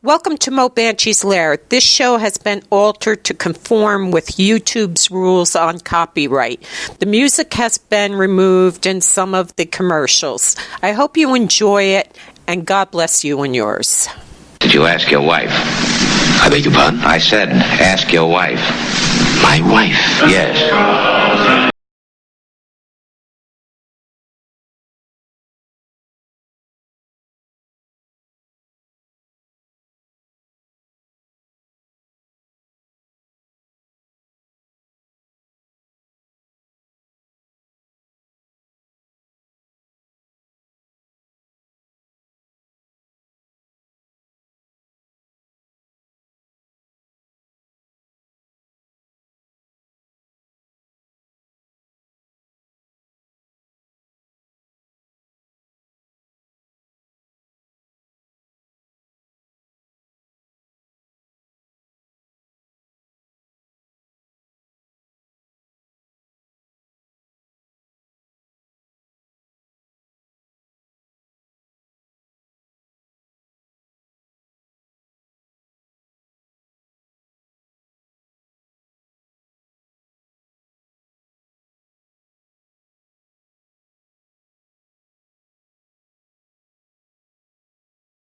Welcome to Mo Banshee's Lair. This show has been altered to conform with YouTube's rules on copyright. The music has been removed in some of the commercials. I hope you enjoy it, and God bless you and yours. Did you ask your wife? I beg your pardon? I said, ask your wife. My wife? Yes.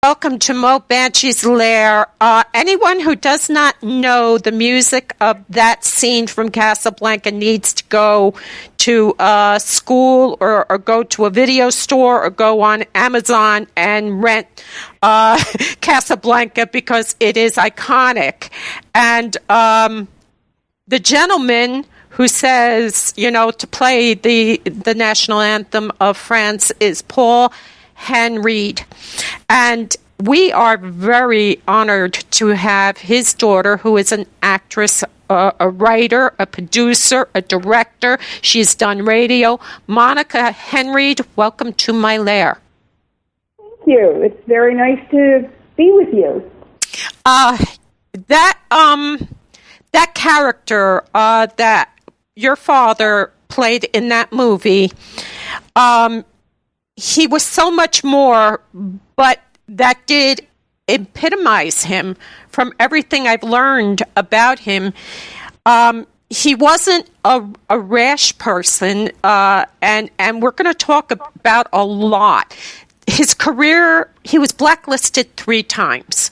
Welcome to Mo Banshee's Lair. Anyone who does not know the music of that scene from Casablanca needs to go to school or go to a video store or go on Amazon and rent Casablanca because it is iconic. And the gentleman who says, to play the national anthem of France is Paul Henreid. And we are very honored to have his daughter, who is an actress, a writer, a producer, a director. She's done radio. Monika Henreid, welcome to my lair. Thank you. It's very nice to be with you. That character that your father played in that movie, he was so much more, but that did epitomize him from everything I've learned about him. He wasn't a rash person, and we're going to talk about a lot. His career, he was blacklisted 3 times.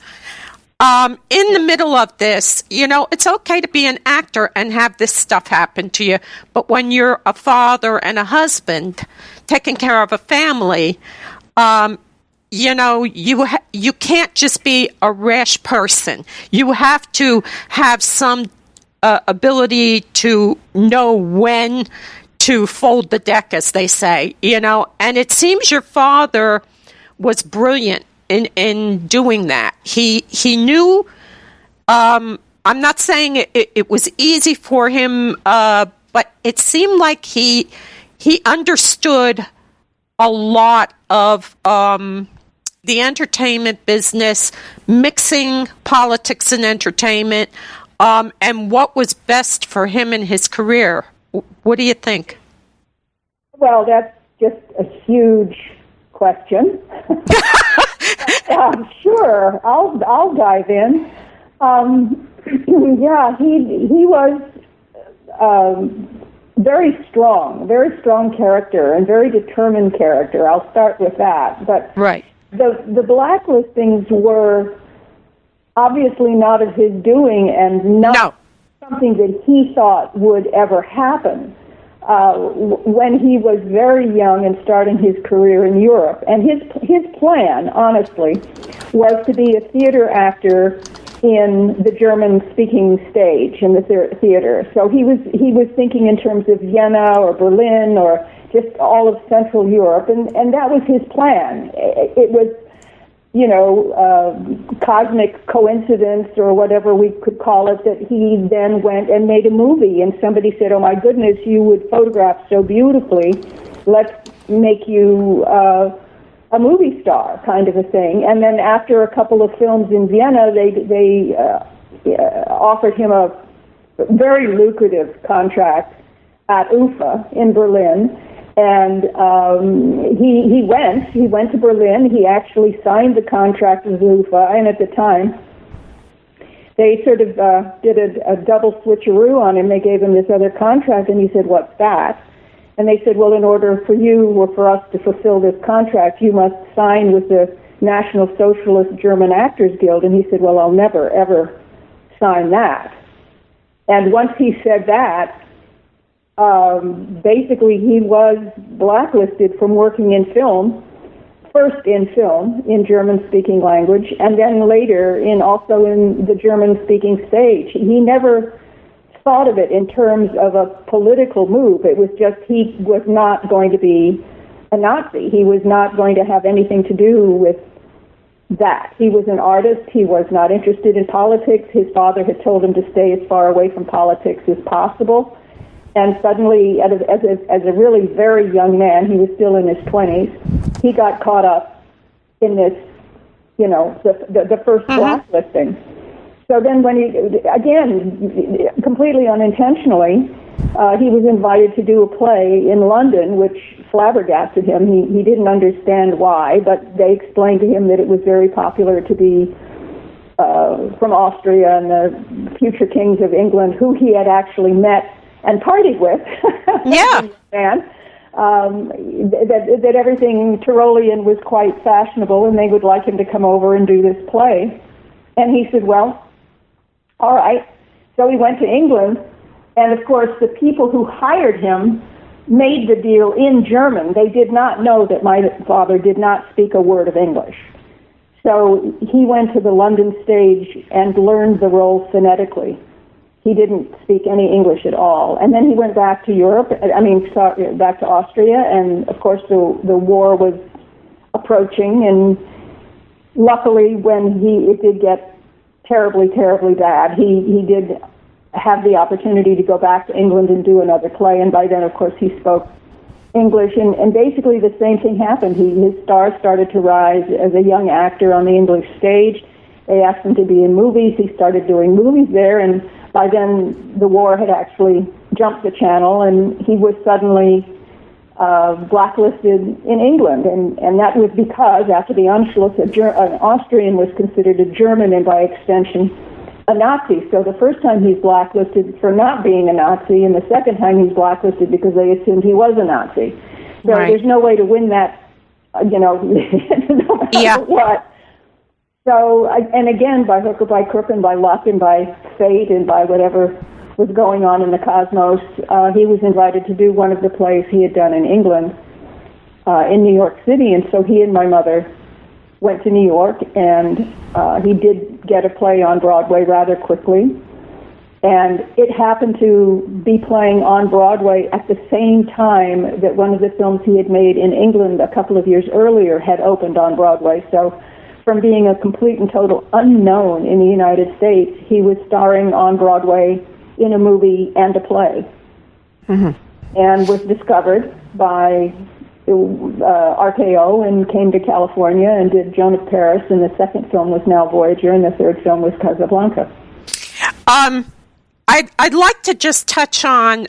In the middle of this, it's okay to be an actor and have this stuff happen to you, but when you're a father and a husband taking care of a family, you can't just be a rash person. You have to have some ability to know when to fold the deck, as they say, and it seems your father was brilliant in doing that. He knew, I'm not saying it was easy for him, but it seemed like he understood a lot of the entertainment business, mixing politics and entertainment, and what was best for him in his career. What do you think? Well, that's just a huge question. Sure, I'll dive in. Yeah, he was very strong character and very determined character. I'll start with that. But right. The blacklistings were obviously not of his doing and not something that he thought would ever happen. When he was very young and starting his career in Europe, and his plan, honestly, was to be a theater actor in the German-speaking stage in the theater. So he was thinking in terms of Vienna or Berlin or just all of Central Europe, and that was his plan. It was, cosmic coincidence or whatever we could call it, that he then went and made a movie, and somebody said, "Oh my goodness, you would photograph so beautifully. Let's make you a movie star," kind of a thing. And then after a couple of films in Vienna, they offered him a very lucrative contract at UFA in Berlin. And he went to Berlin. He actually signed the contract with UFA, and at the time, they sort of did a double switcheroo on him. They gave him this other contract, and he said, "What's that?" And they said, "Well, in order for you or for us to fulfill this contract, you must sign with the National Socialist German Actors Guild." And he said, "Well, I'll never, ever sign that." And once he said that, basically he was blacklisted from working in film, first in film, in German-speaking language, and then later also in the German-speaking stage. He never thought of it in terms of a political move. It was just he was not going to be a Nazi. He was not going to have anything to do with that. He was an artist. He was not interested in politics. His father had told him to stay as far away from politics as possible. And suddenly, as a really very young man, he was still in his 20s, he got caught up in this, the first blacklisting. So then when he, again, completely unintentionally, he was invited to do a play in London, which flabbergasted him. He didn't understand why, but they explained to him that it was very popular to be from Austria and the future kings of England, who he had actually met and partied with. Yeah. Man, that everything Tyrolean was quite fashionable, and they would like him to come over and do this play. And he said, "Well, all right." So he went to England, and of course the people who hired him made the deal in German. They did not know that my father did not speak a word of English. So he went to the London stage and learned the role phonetically. He didn't speak any English at all. And then he went back to back to Austria, and of course the war was approaching, and luckily when it did get terribly, terribly bad, he did have the opportunity to go back to England and do another play, and by then, of course, he spoke English, and basically the same thing happened. His stars started to rise as a young actor on the English stage. They asked him to be in movies. He started doing movies there, and by then the war had actually jumped the channel, and he was suddenly blacklisted in England, and that was because after the Anschluss, an Austrian was considered a German, and by extension, a Nazi. So the first time he's blacklisted for not being a Nazi, and the second time he's blacklisted because they assumed he was a Nazi. So There's no way to win that, no matter what. So, and again, by hook or by crook and by luck and by fate and by whatever was going on in the cosmos, he was invited to do one of the plays he had done in England, in New York City, and so he and my mother went to New York, and he did get a play on Broadway rather quickly, and it happened to be playing on Broadway at the same time that one of the films he had made in England a couple of years earlier had opened on Broadway. So from being a complete and total unknown in the United States, he was starring on Broadway in a movie and a play, and was discovered by RKO and came to California and did Joan of Paris, and the second film was Now Voyager, and the third film was Casablanca. I'd like to just touch on,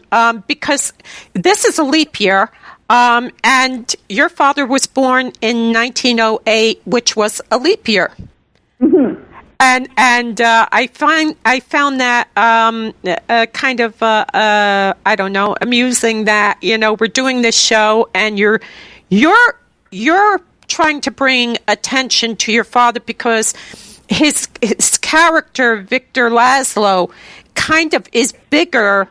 because this is a leap year, and your father was born in 1908, which was a leap year. Mm-hmm. And I found that kind of I don't know, amusing that we're doing this show and you're trying to bring attention to your father because his character Victor Laszlo kind of is bigger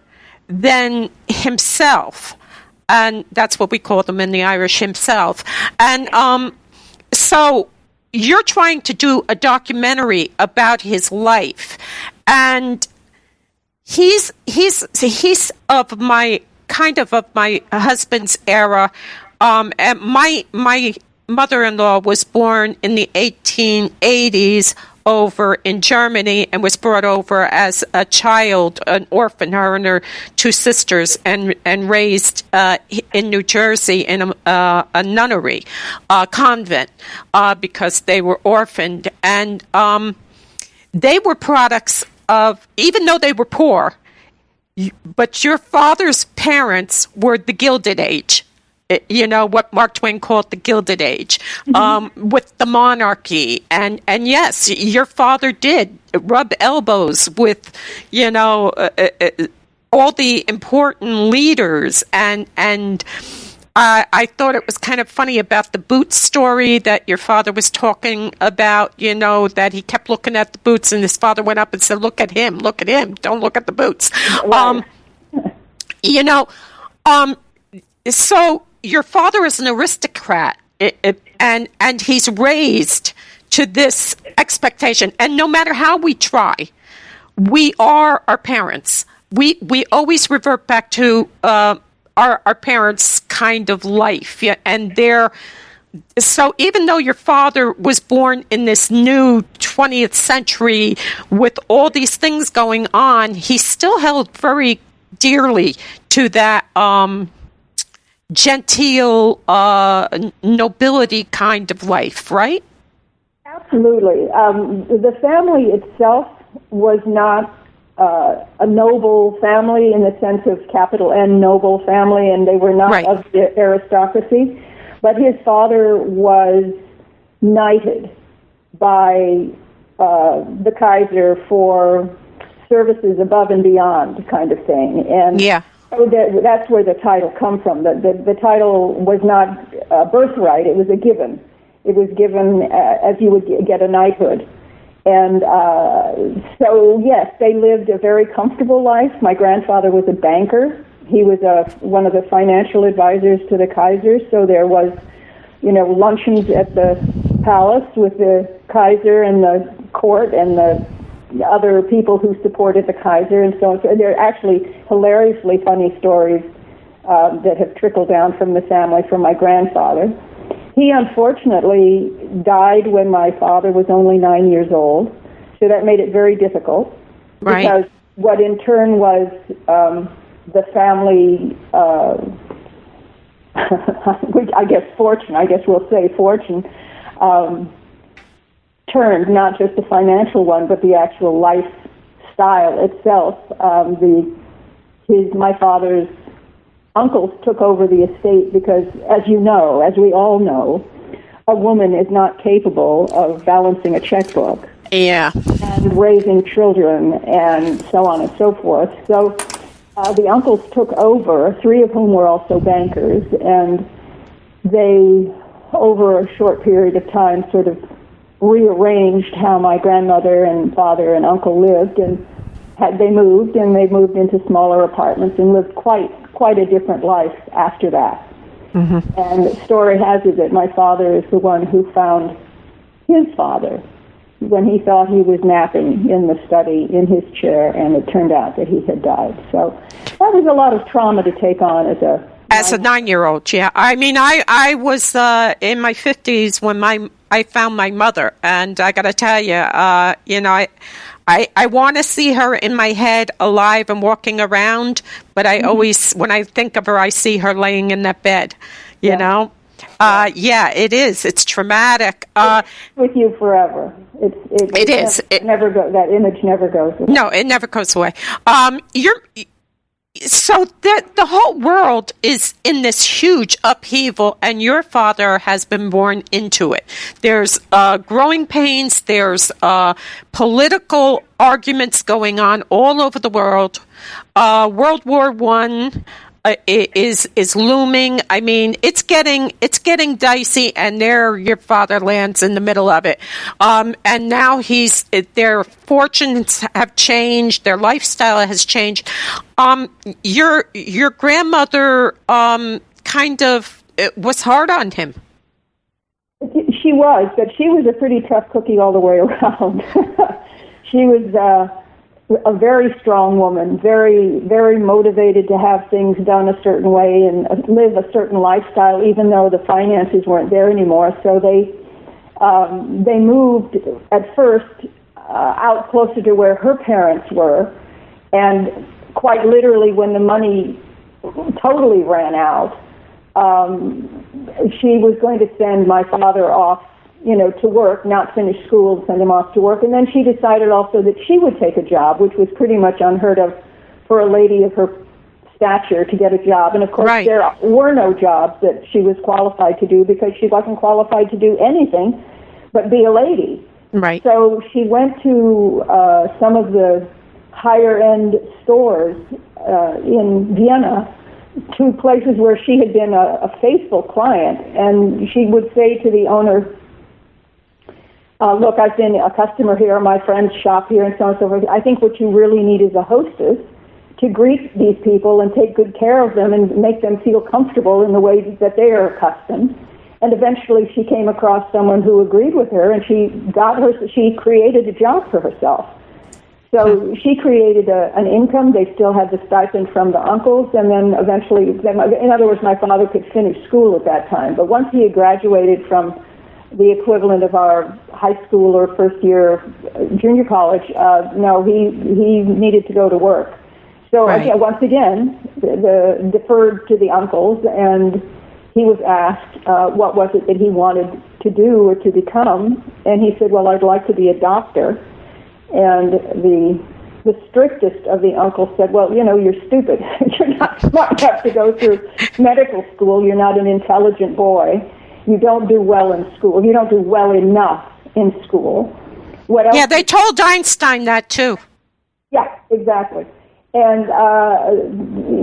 than himself, and that's what we call them in the Irish, himself, and so. You're trying to do a documentary about his life, and he's of my husband's era. And my mother-in-law was born in the 1880s over in Germany and was brought over as a child, an orphan, her and her two sisters, and raised in New Jersey in a nunnery convent because they were orphaned. And they were products of, even though they were poor, but your father's parents were the Gilded Age. what Mark Twain called the Gilded Age, with the monarchy. And yes, your father did rub elbows with, all the important leaders. And I thought it was kind of funny about the boots story that your father was talking about, that he kept looking at the boots and his father went up and said, look at him, don't look at the boots. Right. So your father is an aristocrat, and he's raised to this expectation. And no matter how we try, we are our parents. We always revert back to our parents' kind of life, and so even though your father was born in this new 20th century with all these things going on, he still held very dearly to that genteel nobility kind of life, right? Absolutely. The family itself was not a noble family in the sense of capital N noble family, and they were not right. of the aristocracy. But his father was knighted by the Kaiser for services above and beyond, kind of thing. And so that's where the title comes from. The title was not a birthright; it was a given. It was given as you would get a knighthood. And so, yes, they lived a very comfortable life. My grandfather was a banker. He was one of the financial advisors to the Kaiser. So there was, luncheons at the palace with the Kaiser and the court and the other people who supported the Kaiser and so on. So there are actually hilariously funny stories that have trickled down from the family from my grandfather. He unfortunately died when my father was only 9 years old, so that made it very difficult. Right. Because what in turn was the family, I guess we'll say fortune, turned not just the financial one, but the actual lifestyle itself. My father's uncles took over the estate because, as we all know, a woman is not capable of balancing a checkbook. Yeah. And raising children and so on and so forth. So the uncles took over, three of whom were also bankers, and they, over a short period of time, sort of rearranged how my grandmother and father and uncle lived, and they moved into smaller apartments and lived quite a different life after that. Mm-hmm. And the story has it that my father is the one who found his father when he thought he was napping in the study in his chair, and it turned out that he had died. So that was a lot of trauma to take on as a 9-year-old. Yeah, I mean, I was in my 50s when I found my mother, and I got to tell you, I want to see her in my head alive and walking around, but I always, when I think of her, I see her laying in that bed, you know? Yeah, it is. It's traumatic. It's with you forever. It is. Never that image never goes away. No, it never goes away. So the whole world is in this huge upheaval, and your father has been born into it. There's growing pains. There's political arguments going on all over the world. World War I is looming. I mean, it's getting dicey, and there your father lands in the middle of it. And now their fortunes have changed, their lifestyle has changed. Your grandmother kind of was hard on him. She was, but she was a pretty tough cookie all the way around. She was a very strong woman, very, very motivated to have things done a certain way and live a certain lifestyle, even though the finances weren't there anymore. So they moved at first out closer to where her parents were, and quite literally when the money totally ran out, she was going to send my father off, to work, not finish school, send him off to work. And then she decided also that she would take a job, which was pretty much unheard of for a lady of her stature to get a job. And of course, Right. there were no jobs that she was qualified to do because she wasn't qualified to do anything but be a lady. Right. So she went to some of the higher-end stores in Vienna, to places where she had been a faithful client, and she would say to the owner, look, I've been a customer here, my friends shop here, and so on and so forth. I think what you really need is a hostess to greet these people and take good care of them and make them feel comfortable in the way that they are accustomed. And eventually she came across someone who agreed with her, and she created a job for herself. So she created an income. They still had the stipend from the uncles, and then eventually, in other words, my father could finish school at that time. But once he had graduated from the equivalent of our high school or first year junior college, no, he needed to go to work. So Right. Once again, the deferred to the uncles, and he was asked what was it that he wanted to do or to become, and he said, well, I'd like to be a doctor. And the strictest of the uncles said, well, you're stupid. You're not smart enough to go through medical school. You're not an intelligent boy. You don't do well in school. You don't do well enough in school. What else? Yeah, they told Einstein that too. Yeah, exactly. And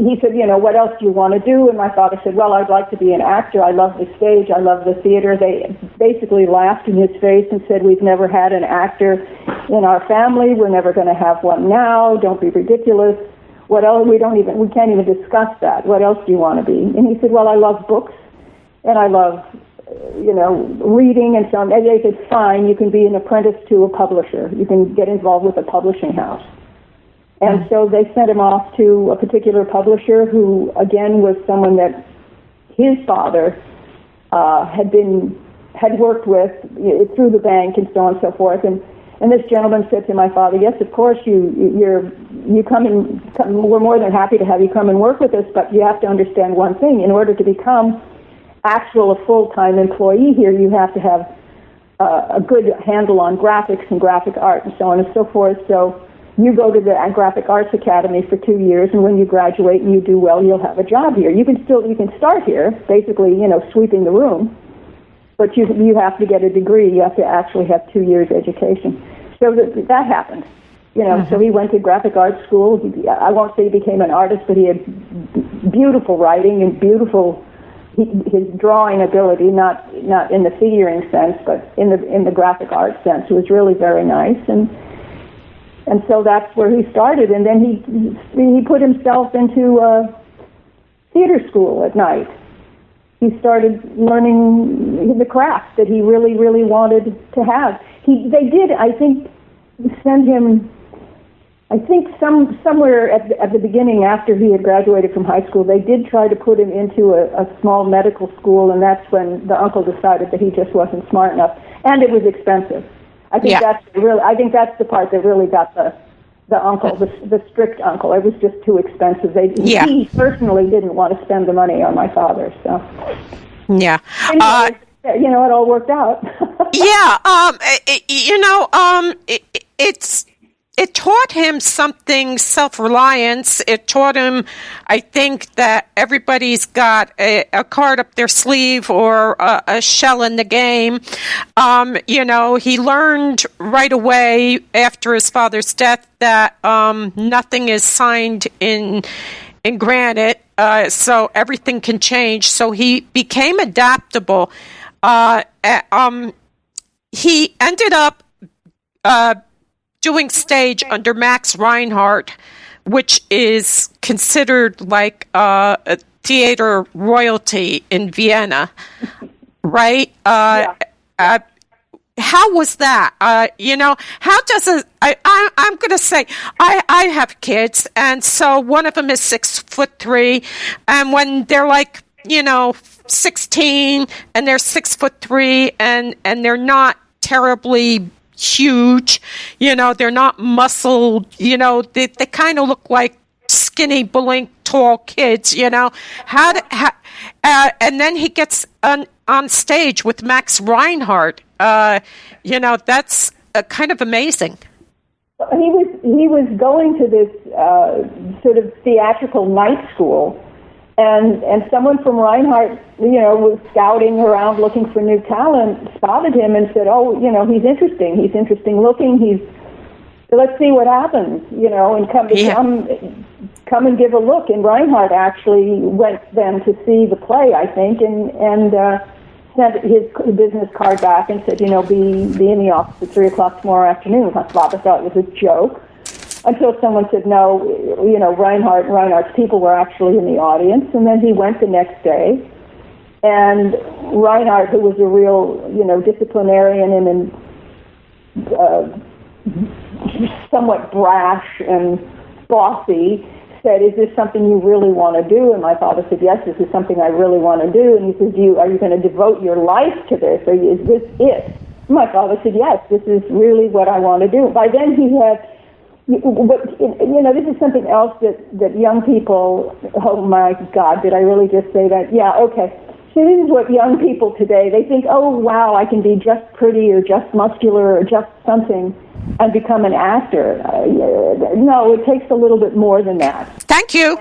he said, what else do you want to do? And my father said, well, I'd like to be an actor. I love the stage. I love the theater. They basically laughed in his face and said, we've never had an actor in our family. We're never going to have one now. Don't be ridiculous. What else? We can't even discuss that. What else do you want to be? And he said, well, I love books and I love, reading and so on. And they said, fine, you can be an apprentice to a publisher. You can get involved with a publishing house. And so they sent him off to a particular publisher who, again, was someone that his father had worked with through the bank and so on and so forth. And this gentleman said to my father, yes, of course, you come, we're more than happy to have you come and work with us, but you have to understand one thing. In order to become a full-time employee here, you have to have a good handle on graphics and graphic art and so on and so forth. So you go to the Graphic Arts Academy for 2 years, and when you graduate and you do well, you'll have a job here. You can start here, basically, sweeping the room, but you have to get a degree. You have to actually have 2 years education. So that happened. So he went to graphic arts school. I won't say he became an artist, but he had beautiful writing and his drawing ability, not in the figuring sense, but in the graphic arts sense, was really very nice. And so that's where he started. And then he put himself into theater school at night. He started learning the craft that he really, really wanted to have. They did, I think, send him, somewhere at the beginning after he had graduated from high school, they did try to put him into a small medical school, and that's when the uncle decided that he just wasn't smart enough. And it was expensive. I think that's the part that really got the uncle, the strict uncle. It was just too expensive. He personally didn't want to spend the money on my father. So yeah, anyway, it all worked out. It taught him something, self-reliance. It taught him, I think, that everybody's got a card up their sleeve or a shell in the game. He learned right away after his father's death that nothing is signed in granite, so everything can change. So he became adaptable. He ended up doing stage under Max Reinhardt, which is considered like a theater royalty in Vienna, right? How was that? How does I'm going to say, I have kids, and so one of them is 6'3", and when they're like, 16, and they're 6'3", and they're not terribly huge, they're not muscled, they kind of look like skinny, blink, tall kids, and then he gets on stage with Max Reinhardt. That's kind of amazing. He was going to this sort of theatrical night school, and someone from Reinhardt, was scouting around looking for new talent, spotted him and said, "Oh, he's interesting looking. Let's see what happens, and come and give a look." And Reinhardt actually went then to see the play, I think, and sent his business card back and said, be in the office at 3:00 tomorrow afternoon. My father thought it was a joke, until someone said, no, Reinhardt and Reinhardt's people were actually in the audience. And then he went the next day, and Reinhardt, who was a real, disciplinarian and somewhat brash and bossy, said, "Is this something you really want to do?" And my father said, "Yes, this is something I really want to do." And he says, "Are you going to devote your life to this? Or is this it?" And my father said, "Yes, this is really what I want to do." By then he had, this is something else that young people, oh my God, did I really just say that? Yeah, okay. So this is what young people today, they think, oh wow, I can be just pretty or just muscular or just something and become an actor. No, it takes a little bit more than that. Thank you.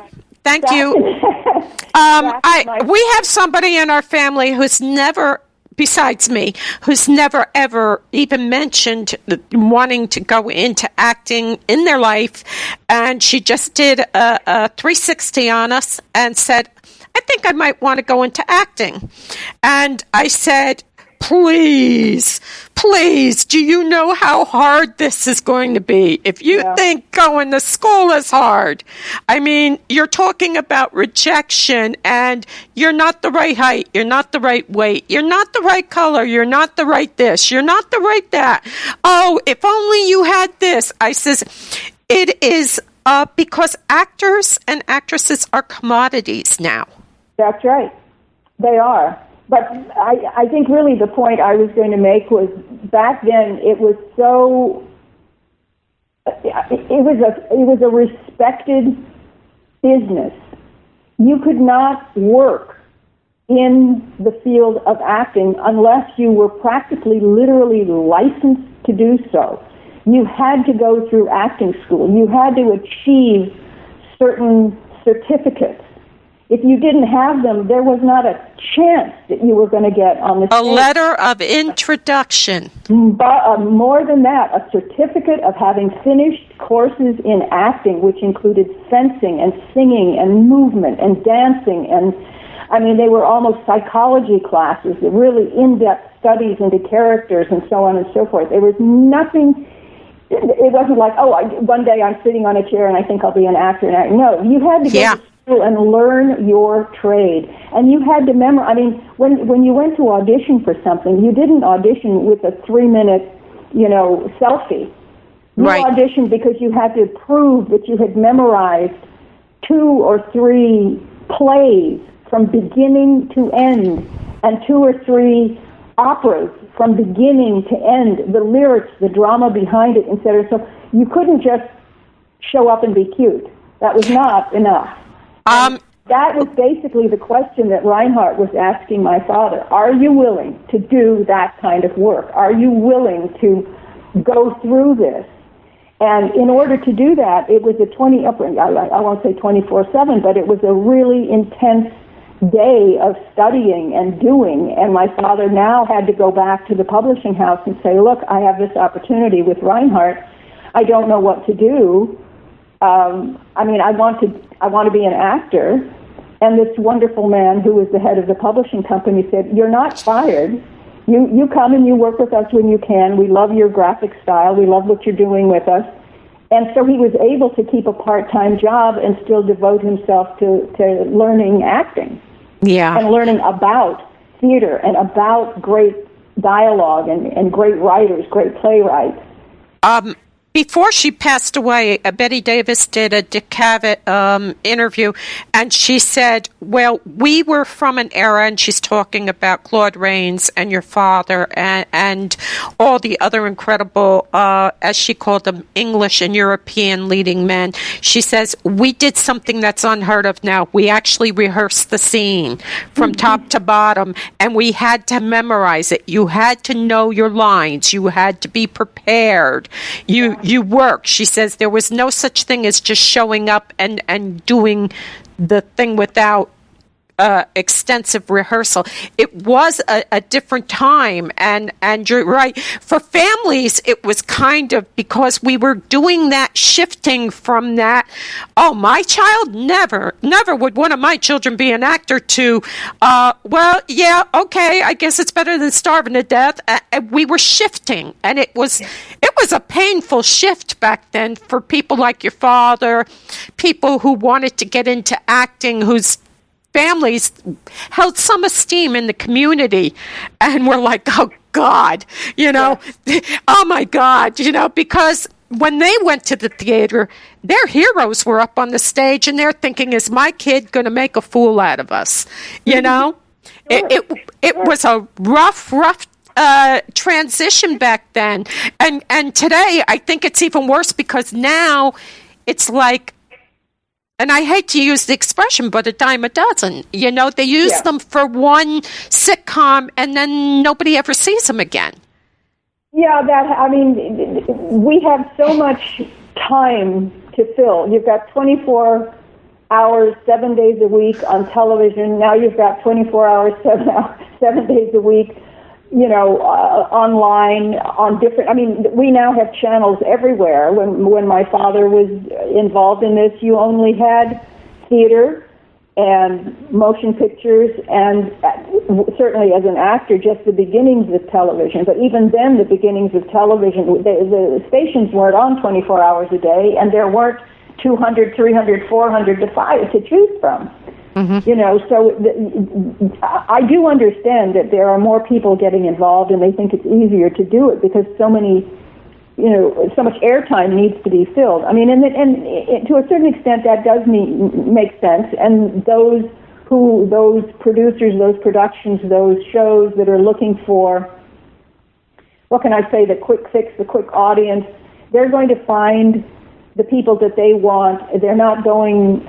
We have somebody in our family who's never, besides me, who's never ever even mentioned wanting to go into acting in their life, and she just did a 360 on us and said, "I think I might want to go into acting." And I said, please, do you know how hard this is going to be? If you think going to school is hard, I mean, you're talking about rejection, and you're not the right height, you're not the right weight, you're not the right color, you're not the right this, you're not the right that. Oh, if only you had this. I says, it is because actors and actresses are commodities now. That's right. They are. But I think really the point I was going to make was back then it was a respected business. You could not work in the field of acting unless you were practically literally licensed to do so. You had to go through acting school. You had to achieve certain certificates. If you didn't have them, there was not a chance that you were going to get on the stage. A letter of introduction. But more than that, a certificate of having finished courses in acting, which included fencing and singing and movement and dancing. And, I mean, they were almost psychology classes, really in-depth studies into characters and so on and so forth. There was nothing... It wasn't like, one day I'm sitting on a chair and I think I'll be an actor. No, you had to go to school and learn your trade. And you had to memorize. I mean, when you went to audition for something, you didn't audition with a 3-minute, selfie. You auditioned because you had to prove that you had memorized 2 or 3 plays from beginning to end, and 2 or 3 operas from beginning to end, the lyrics, the drama behind it, etc. So you couldn't just show up and be cute. That was not enough. That was basically the question that Reinhardt was asking my father. Are you willing to do that kind of work? Are you willing to go through this? And in order to do that, it was a I won't say 24/7, but it was a really intense day of studying and doing. And my father now had to go back to the publishing house and say, look, I have this opportunity with Reinhardt. I don't know what to do. I want to be an actor. And this wonderful man who was the head of the publishing company said, you're not fired. You come and you work with us when you can. We love your graphic style. We love what you're doing with us. And so he was able to keep a part-time job and still devote himself to learning acting. Yeah. And learning about theater and about great dialogue and great writers, great playwrights. Before she passed away, Betty Davis did a Dick Cavett interview, and she said, well, we were from an era, and she's talking about Claude Rains and your father and all the other incredible, as she called them, English and European leading men. She says, we did something that's unheard of now. We actually rehearsed the scene from top to bottom, and we had to memorize it. You had to know your lines. You had to be prepared. You you work. She says there was no such thing as just showing up and doing the thing without extensive rehearsal. It was a different time, and you're right. For families, it was kind of because we were doing that shifting from that, oh, my child, never would one of my children be an actor, to, well, yeah, okay, I guess it's better than starving to death. We were shifting, and it was a painful shift back then for people like your father, people who wanted to get into acting, whose families held some esteem in the community, and were like, oh God, oh my God, because when they went to the theater, their heroes were up on the stage, and they're thinking, is my kid going to make a fool out of us? It was a rough transition back then, and today I think it's even worse, because now it's like, and I hate to use the expression, but a dime a dozen. They use them for one sitcom, and then nobody ever sees them again. Yeah, we have so much time to fill. You've got 24 hours, 7 days a week on television. Now you've got 24 hours, 7 days a week, online, on different, we now have channels everywhere. When my father was involved in this, you only had theater and motion pictures, and certainly as an actor, just the beginnings of television. But even then, the beginnings of television, the stations weren't on 24 hours a day, and there weren't 200, 300, 400 to choose from. Mm-hmm. So I do understand that there are more people getting involved, and they think it's easier to do it because so much airtime needs to be filled. And to a certain extent, that does make sense. And those producers, those productions, those shows that are looking for, what can I say, the quick fix, the quick audience, they're going to find the people that they want. They're not going.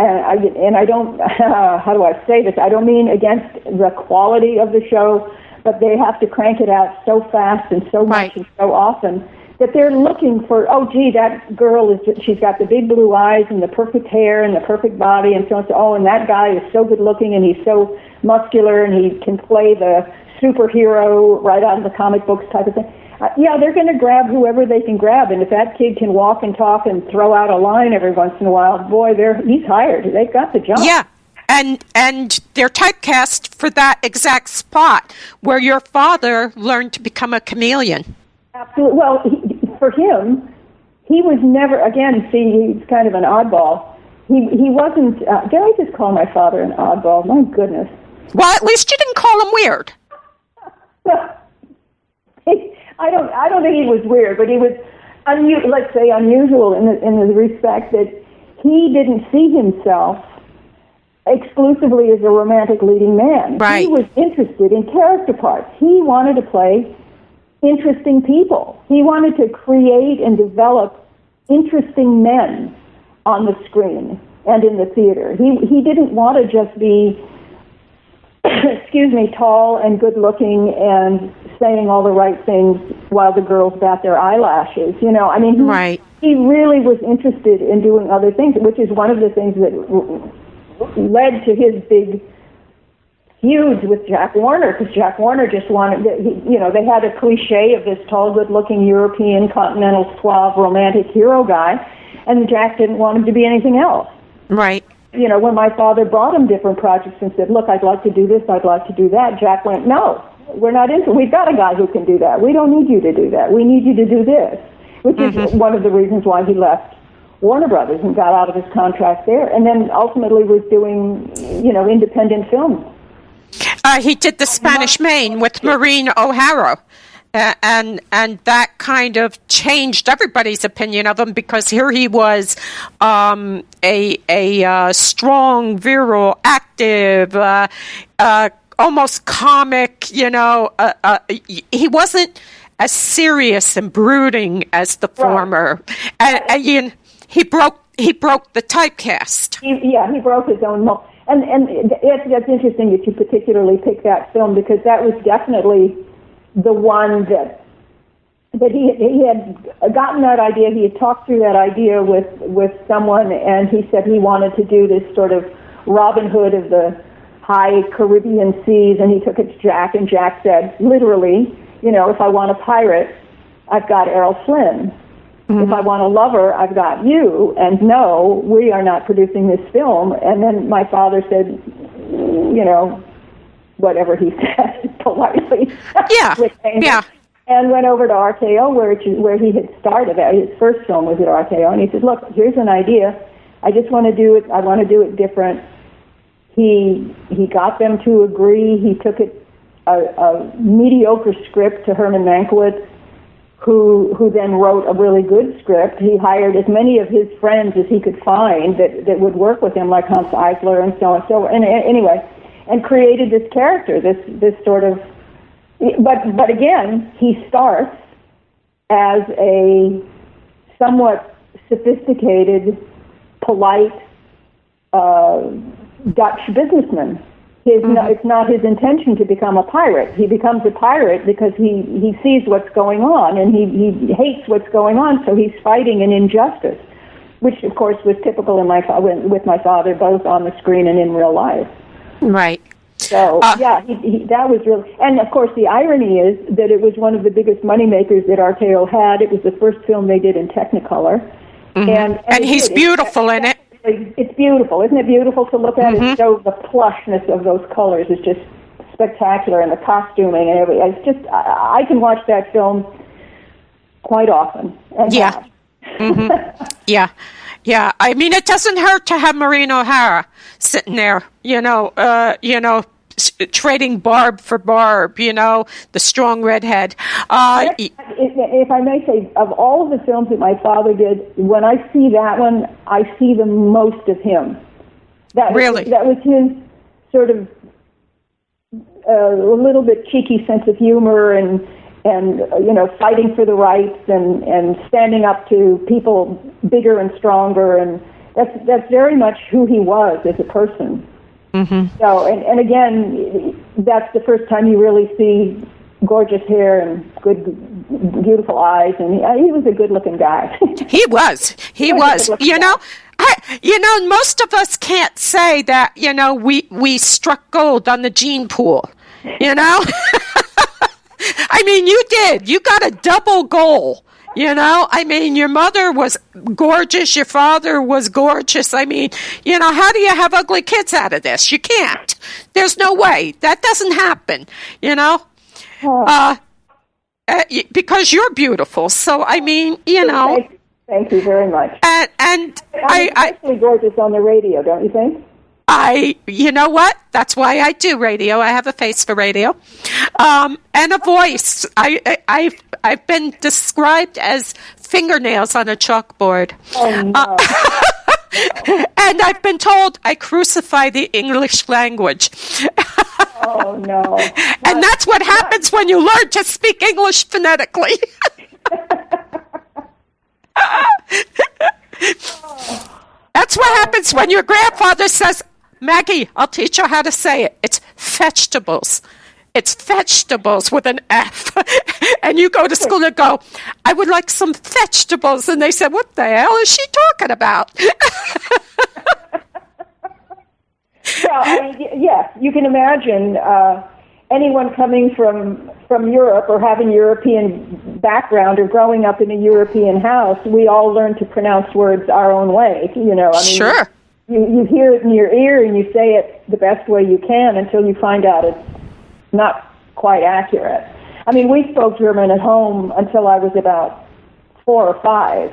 And I don't, how do I say this? I don't mean against the quality of the show, but they have to crank it out so fast and so much and so often that they're looking for, oh, gee, that girl she's got the big blue eyes and the perfect hair and the perfect body and so on. Oh, and that guy is so good looking and he's so muscular and he can play the superhero right out of the comic books type of thing. They're going to grab whoever they can grab, and if that kid can walk and talk and throw out a line every once in a while, boy, he's hired. They've got the job. Yeah, and they're typecast for that exact spot where your father learned to become a chameleon. Absolutely. Well, for him, he was never. Again, see, he's kind of an oddball. He wasn't. Did I just call my father an oddball? My goodness. Well, at least you didn't call him weird. I don't think he was weird, but he was, let's say, unusual in the respect that he didn't see himself exclusively as a romantic leading man. Right. He was interested in character parts. He wanted to play interesting people. He wanted to create and develop interesting men on the screen and in the theater. He didn't want to just be, tall and good looking and saying all the right things while the girls bat their eyelashes. He really was interested in doing other things, which is one of the things that led to his big feuds with Jack Warner, because Jack Warner just wanted, they had a cliche of this tall, good-looking European, continental, suave, romantic hero guy, and Jack didn't want him to be anything else. Right. When my father brought him different projects and said, look, I'd like to do this, I'd like to do that, Jack went, no, we're not into it. We've got a guy who can do that. We don't need you to do that. We need you to do this, which is one of the reasons why he left Warner Brothers and got out of his contract there, and then ultimately was doing, independent films. He did The Spanish Main with Maureen O'Hara. And that kind of changed everybody's opinion of him, because here he was, a strong, virile, active, almost comic. He wasn't as serious and brooding as the former. And he broke the typecast. He broke his own mold. And that's interesting that you particularly picked that film, because that was definitely the one that that he had gotten that idea. He had talked through that idea with someone, and he said he wanted to do this sort of Robin Hood of the high Caribbean seas, and he took it to Jack, and Jack said, literally, if I want a pirate, I've got Errol Flynn. Mm-hmm. If I want a lover, I've got you. And no, we are not producing this film. And then my father said, whatever he said politely. Yeah. And went over to RKO where he had started. His first film was at RKO, and he said, "Look, here's an idea. I just want to do it. I want to do it different." He got them to agree. He took a mediocre script to Herman Mankiewicz, who then wrote a really good script. He hired as many of his friends as he could find that would work with him, like Hans Eisler and so on. So anyway, and created this character, this sort of. But again, he starts as a somewhat sophisticated, polite Dutch businessman. It's not his intention to become a pirate. He becomes a pirate because he sees what's going on, and he hates what's going on, so he's fighting an injustice, which, of course, was typical with my father, both on the screen and in real life. Right. So, that was really... And, of course, the irony is that it was one of the biggest moneymakers that RKO had. It was the first film they did in Technicolor. Mm-hmm. And he's beautiful in it. It's beautiful. Isn't it beautiful to look at? It shows the plushness of those colors. It's just spectacular, and the costuming and everything. It's just... I can watch that film quite often. And Yeah. Yeah. I mean, it doesn't hurt to have Maureen O'Hara sitting there, trading barb for barb, the strong redhead. If I may say, of all of the films that my father did, when I see that one, I see the most of him. That was his sort of a little bit cheeky sense of humor and fighting for the rights and standing up to people bigger and stronger, and that's very much who he was as a person. Mm-hmm. So, and again, that's the first time you really see gorgeous hair and good, beautiful eyes, and he was a good-looking guy. He was. Most of us can't say that. We struck gold on the gene pool. I mean, you did. You got a double goal. I mean, your mother was gorgeous. Your father was gorgeous. I mean, how do you have ugly kids out of this? You can't. There's no way. That doesn't happen, because you're beautiful. So, I mean, Thank you very much. And I'm especially gorgeous on the radio, don't you think? You know what? That's why I do radio. I have a face for radio, and a voice. I've been described as fingernails on a chalkboard. Oh, no. And I've been told I crucify the English language. Oh, no. And that's what happens when you learn to speak English phonetically. That's what happens when your grandfather says, Maggie, I'll teach you how to say it. It's vegetables. It's vegetables with an F. And you go to school and go, I would like some vegetables. And they said, what the hell is she talking about? Well, I mean, yes, you can imagine anyone coming from Europe or having European background or growing up in a European house, we all learn to pronounce words our own way. I mean, sure. You hear it in your ear and you say it the best way you can until you find out it's not quite accurate. I mean, we spoke German at home until I was about 4 or 5.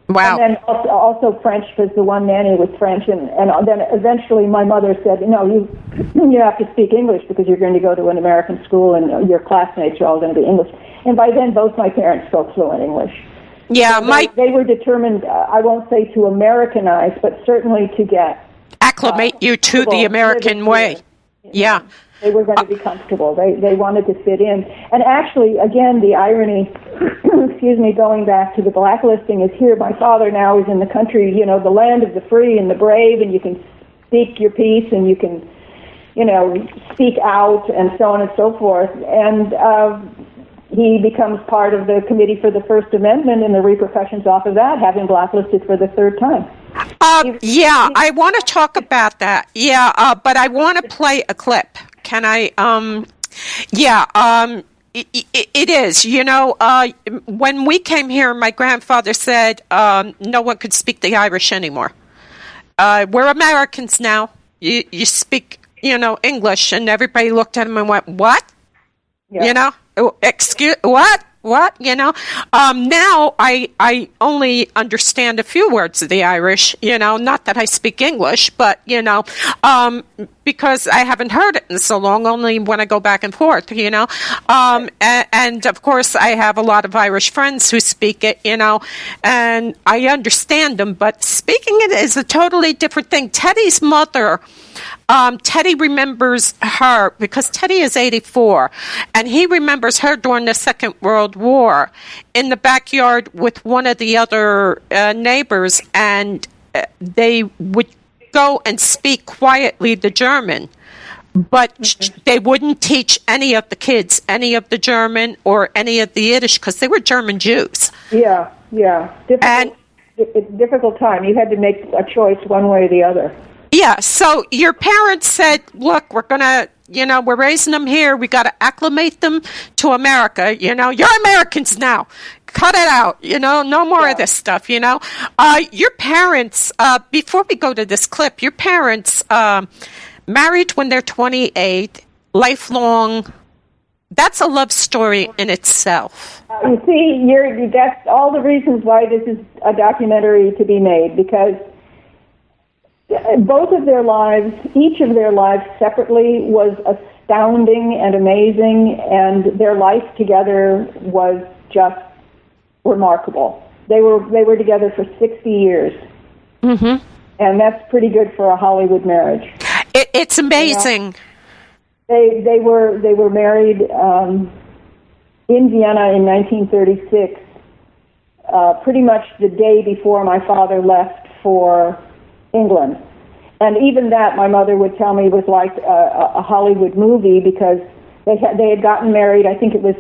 Wow. And then also French, because the one nanny was French, and then eventually my mother said, no, you have to speak English because you're going to go to an American school and your classmates are all going to be English. And by then, both my parents spoke fluent English. Yeah, so they were determined, I won't say to Americanize, but certainly to get... acclimate you to the American way. Yeah. They were going to be comfortable. They wanted to fit in. And actually, again, the irony, going back to the blacklisting is here. My father now is in the country, the land of the free and the brave, and you can speak your piece and you can, speak out and so on and so forth. And he becomes part of the Committee for the First Amendment and the repercussions off of that, having blacklisted for the third time. I want to talk about that. But I want to play a clip. Can I? It is. When we came here, my grandfather said no one could speak the Irish anymore. We're Americans now. You speak, English, and everybody looked at him and went, "What?" Yeah. Excuse what? Now I only understand a few words of the Irish, not that I speak English, but, because I haven't heard it in so long, only when I go back and forth, and of course I have a lot of Irish friends who speak it, and I understand them, but speaking it is a totally different thing. Teddy's mother, Teddy remembers her because Teddy is 84, and he remembers her during the Second World War in the backyard with one of the other neighbors, and they would go and speak quietly the German, but they wouldn't teach any of the kids any of the German or any of the Yiddish because they were German Jews. Yeah. Difficult time. You had to make a choice one way or the other. Yeah, so your parents said, look, we're going to, we're raising them here. We got to acclimate them to America. You're Americans now. Cut it out. No more of this stuff, Your parents, before we go to this clip, your parents married when they're 28, lifelong. That's a love story in itself. You see, that's all the reasons why this is a documentary to be made, because both of their lives, each of their lives separately was astounding and amazing, and their life together was just remarkable. They were together for 60 years, and that's pretty good for a Hollywood marriage. It's amazing. They were married in Vienna in 1936, pretty much the day before my father left for England. And even that, my mother would tell me, was like a Hollywood movie, because they had gotten married, I think it was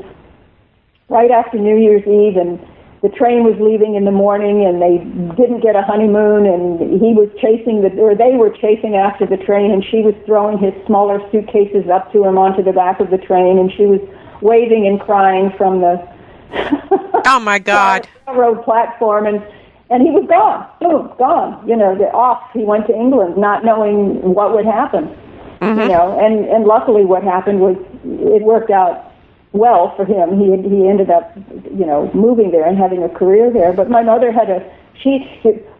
right after New Year's Eve, and the train was leaving in the morning, and they didn't get a honeymoon, and they were chasing after the train, and she was throwing his smaller suitcases up to him onto the back of the train, and she was waving and crying from the oh my God, railroad platform, and he was gone. Boom, gone. Off. He went to England, not knowing what would happen. And luckily, what happened was it worked out well for him. He ended up, moving there and having a career there. But my mother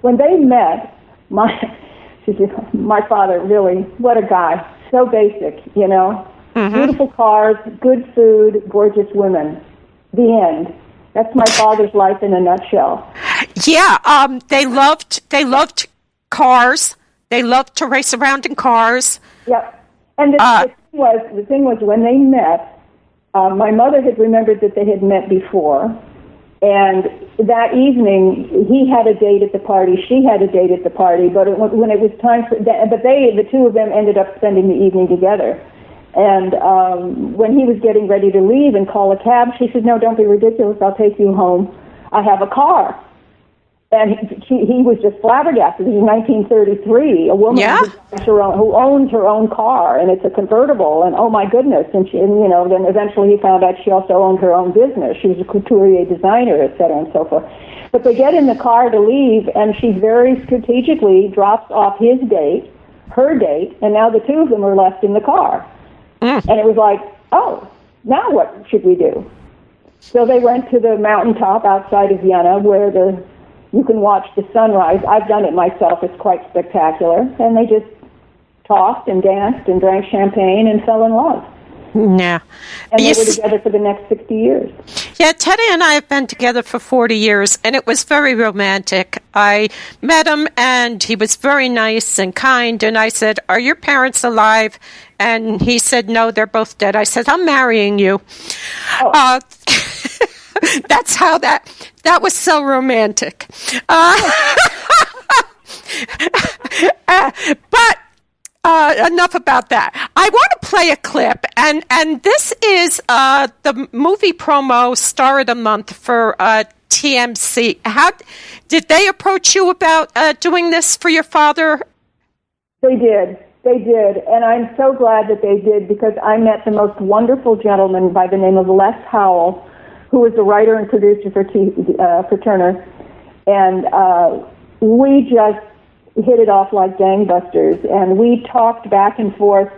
when they met, my father, really, what a guy. So basic, Beautiful cars, good food, gorgeous women. The end. That's my father's life in a nutshell. Yeah, they loved cars. They loved to race around in cars. Yep. And the thing was when they met, my mother had remembered that they had met before, and that evening he had a date at the party, she had a date at the party, but when it was time for, the two of them ended up spending the evening together. And when he was getting ready to leave and call a cab, she said, "No, don't be ridiculous. I'll take you home. I have a car." And he was just flabbergasted. This is 1933. A woman who owns her own car, and it's a convertible. And oh my goodness! And then eventually he found out she also owned her own business. She was a couturier designer, et cetera, and so forth. But they get in the car to leave, and she very strategically drops off his date, her date, and now the two of them are left in the car. And it was like, oh, now what should we do? So they went to the mountaintop outside of Vienna where you can watch the sunrise. I've done it myself. It's quite spectacular. And they just talked and danced and drank champagne and fell in love. Yeah. And they were together for the next 60 years. Yeah, Teddy and I have been together for 40 years, and it was very romantic. I met him, and he was very nice and kind, and I said, "Are your parents alive?" And he said, "No, they're both dead." I said, "I'm marrying you." Oh. That's how that was so romantic. But enough about that. I want to play a clip, and this is the movie promo star of the month for TMC. How did they approach you about doing this for your father? They did, and I'm so glad that they did, because I met the most wonderful gentleman by the name of Les Howell, who was the writer and producer for Turner, and we just hit it off like gangbusters, and we talked back and forth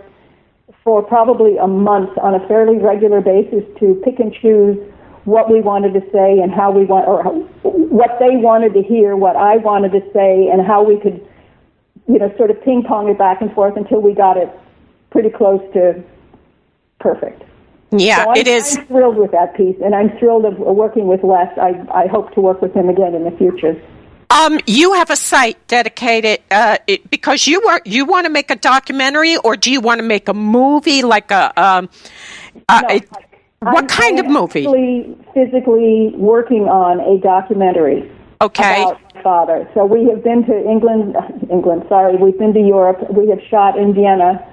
for probably a month on a fairly regular basis to pick and choose what we wanted to say and how we want, or what they wanted to hear, what I wanted to say, and how we could, sort of ping-pong it back and forth until we got it pretty close to perfect. Yeah, so it is. I'm thrilled with that piece, and I'm thrilled of working with Les. I hope to work with him again in the future. You have a site dedicated because you want to make a documentary, or do you want to make a movie like what kind of movie? I'm physically working on a documentary about my father. So we have been to England. We've been to Europe. We have shot in Vienna,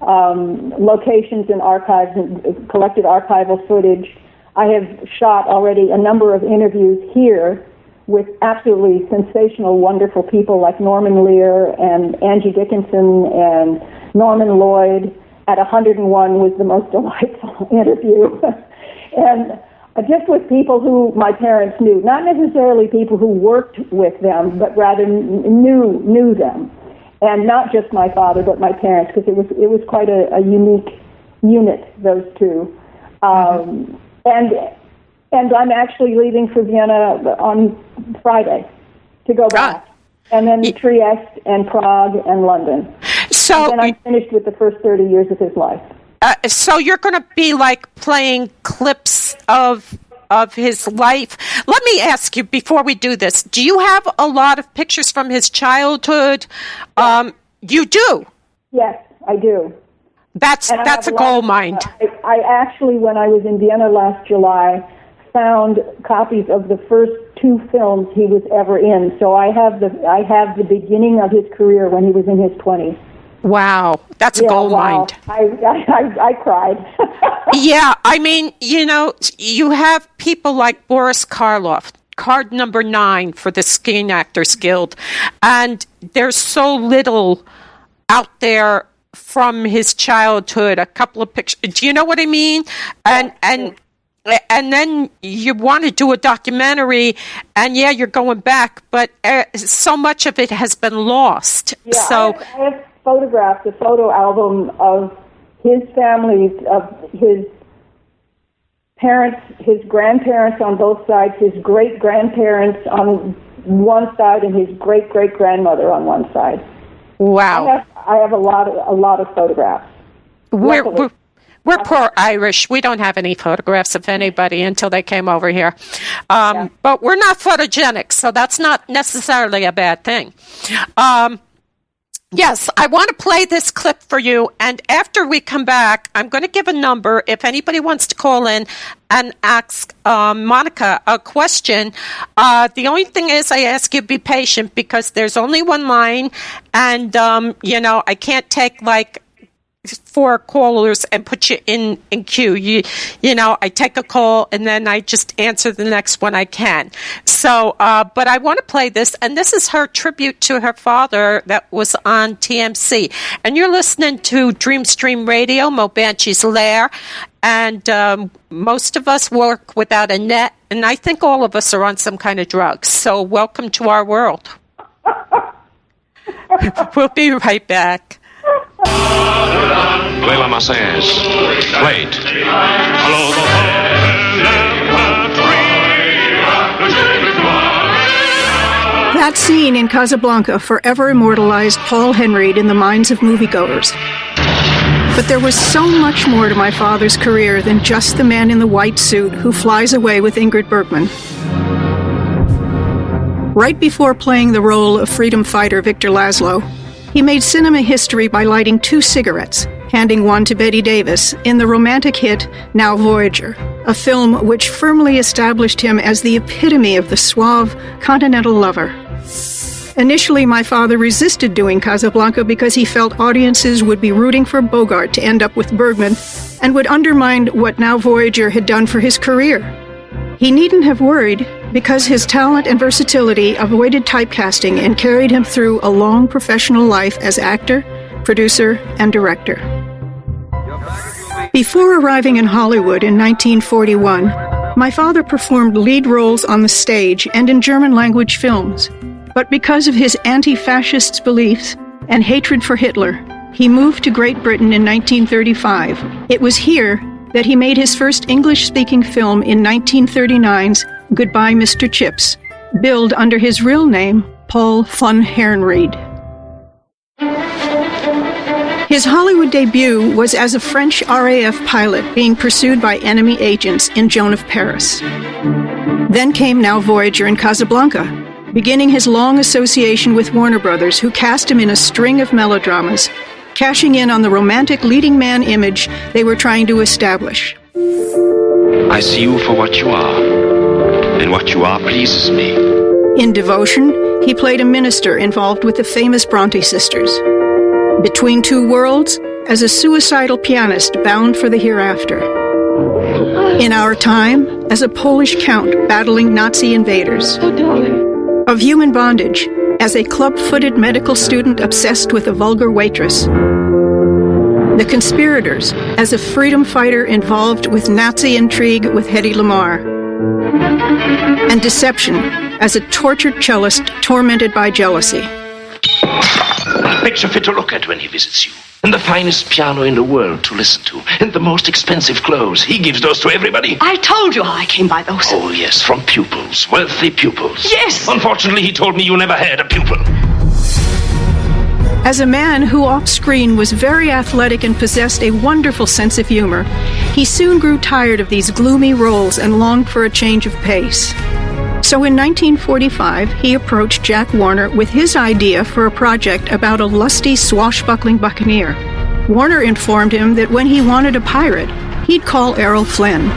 locations and archives and collected archival footage. I have shot already a number of interviews here with absolutely sensational, wonderful people like Norman Lear and Angie Dickinson and Norman Lloyd. At 101 was the most delightful interview. And just with people who my parents knew, not necessarily people who worked with them, but rather knew them. And not just my father, but my parents, because it was quite a unique unit, those two. And I'm actually leaving for Vienna on Friday to go back. And then Trieste and Prague and London. So and then I'm finished with the first 30 years of his life. So you're going to be like playing clips of his life. Let me ask you before we do this, do you have a lot of pictures from his childhood? You do? Yes, I do. That's a gold mine. I actually, when I was in Vienna last July, found copies of the first 2 films he was ever in. So I have the beginning of his career when he was in his 20s. Wow, that's a gold mine. I cried. Yeah, I mean, you have people like Boris Karloff, card number 9 for the Screen Actors Guild, and there's so little out there from his childhood. A couple of pictures. Do you know what I mean? And then you want to do a documentary, and you're going back, but so much of it has been lost. Yeah, so I have photographed a photo album of his family, of his parents, his grandparents on both sides, his great-grandparents on one side, and his great-great-grandmother on one side. Wow. I have a lot of photographs. We're poor Irish. We don't have any photographs of anybody until they came over here. But we're not photogenic, so that's not necessarily a bad thing. Yes, I want to play this clip for you, and after we come back, I'm going to give a number if anybody wants to call in and ask Monika a question. The only thing is I ask you to be patient because there's only one line, and, I can't take, 4 callers and put you in queue. I take a call and then I just answer the next one I can. So, but I want to play this, and this is her tribute to her father that was on TMC. And you're listening to Dreamstream Radio, Mo Banshee's Lair, and most of us work without a net, and I think all of us are on some kind of drugs. So welcome to our world. We'll be right back. Play La Marseillaise. Play it. That scene in Casablanca forever immortalized Paul Henreid in the minds of moviegoers. But there was so much more to my father's career than just the man in the white suit who flies away with Ingrid Bergman. Right before playing the role of freedom fighter Victor Laszlo, he made cinema history by lighting 2 cigarettes, handing one to Bette Davis, in the romantic hit Now Voyager, a film which firmly established him as the epitome of the suave, continental lover. Initially, my father resisted doing Casablanca because he felt audiences would be rooting for Bogart to end up with Bergman and would undermine what Now Voyager had done for his career. He needn't have worried, because his talent and versatility avoided typecasting and carried him through a long professional life as actor, producer, and director. Before arriving in Hollywood in 1941, my father performed lead roles on the stage and in German-language films. But because of his anti-fascist beliefs and hatred for Hitler, he moved to Great Britain in 1935. It was here that he made his first English-speaking film in 1939's Goodby Mr. Chips, billed under his real name, Paul Henreid. His Hollywood debut was as a French RAF pilot being pursued by enemy agents in Joan of Paris. Then came Now Voyager in Casablanca, beginning his long association with Warner Brothers, who cast him in a string of melodramas, cashing in on the romantic leading man image they were trying to establish. I see you for what you are, and what you are pleases me. In Devotion, he played a minister involved with the famous Bronte sisters. Between Two Worlds, as a suicidal pianist bound for the hereafter. In Our Time, as a Polish count battling Nazi invaders. Of Human Bondage, as a club-footed medical student obsessed with a vulgar waitress. The Conspirators, as a freedom fighter involved with Nazi intrigue with Hedy Lamarr. And Deception, as a tortured cellist tormented by jealousy. Picture fit to look at when he visits you. And the finest piano in the world to listen to. And the most expensive clothes. He gives those to everybody. I told you how I came by those. Oh, yes, from pupils. Wealthy pupils. Yes! Unfortunately, he told me you never had a pupil. As a man who off-screen was very athletic and possessed a wonderful sense of humor, he soon grew tired of these gloomy roles and longed for a change of pace. So in 1945, he approached Jack Warner with his idea for a project about a lusty, swashbuckling buccaneer. Warner informed him that when he wanted a pirate, he'd call Errol Flynn.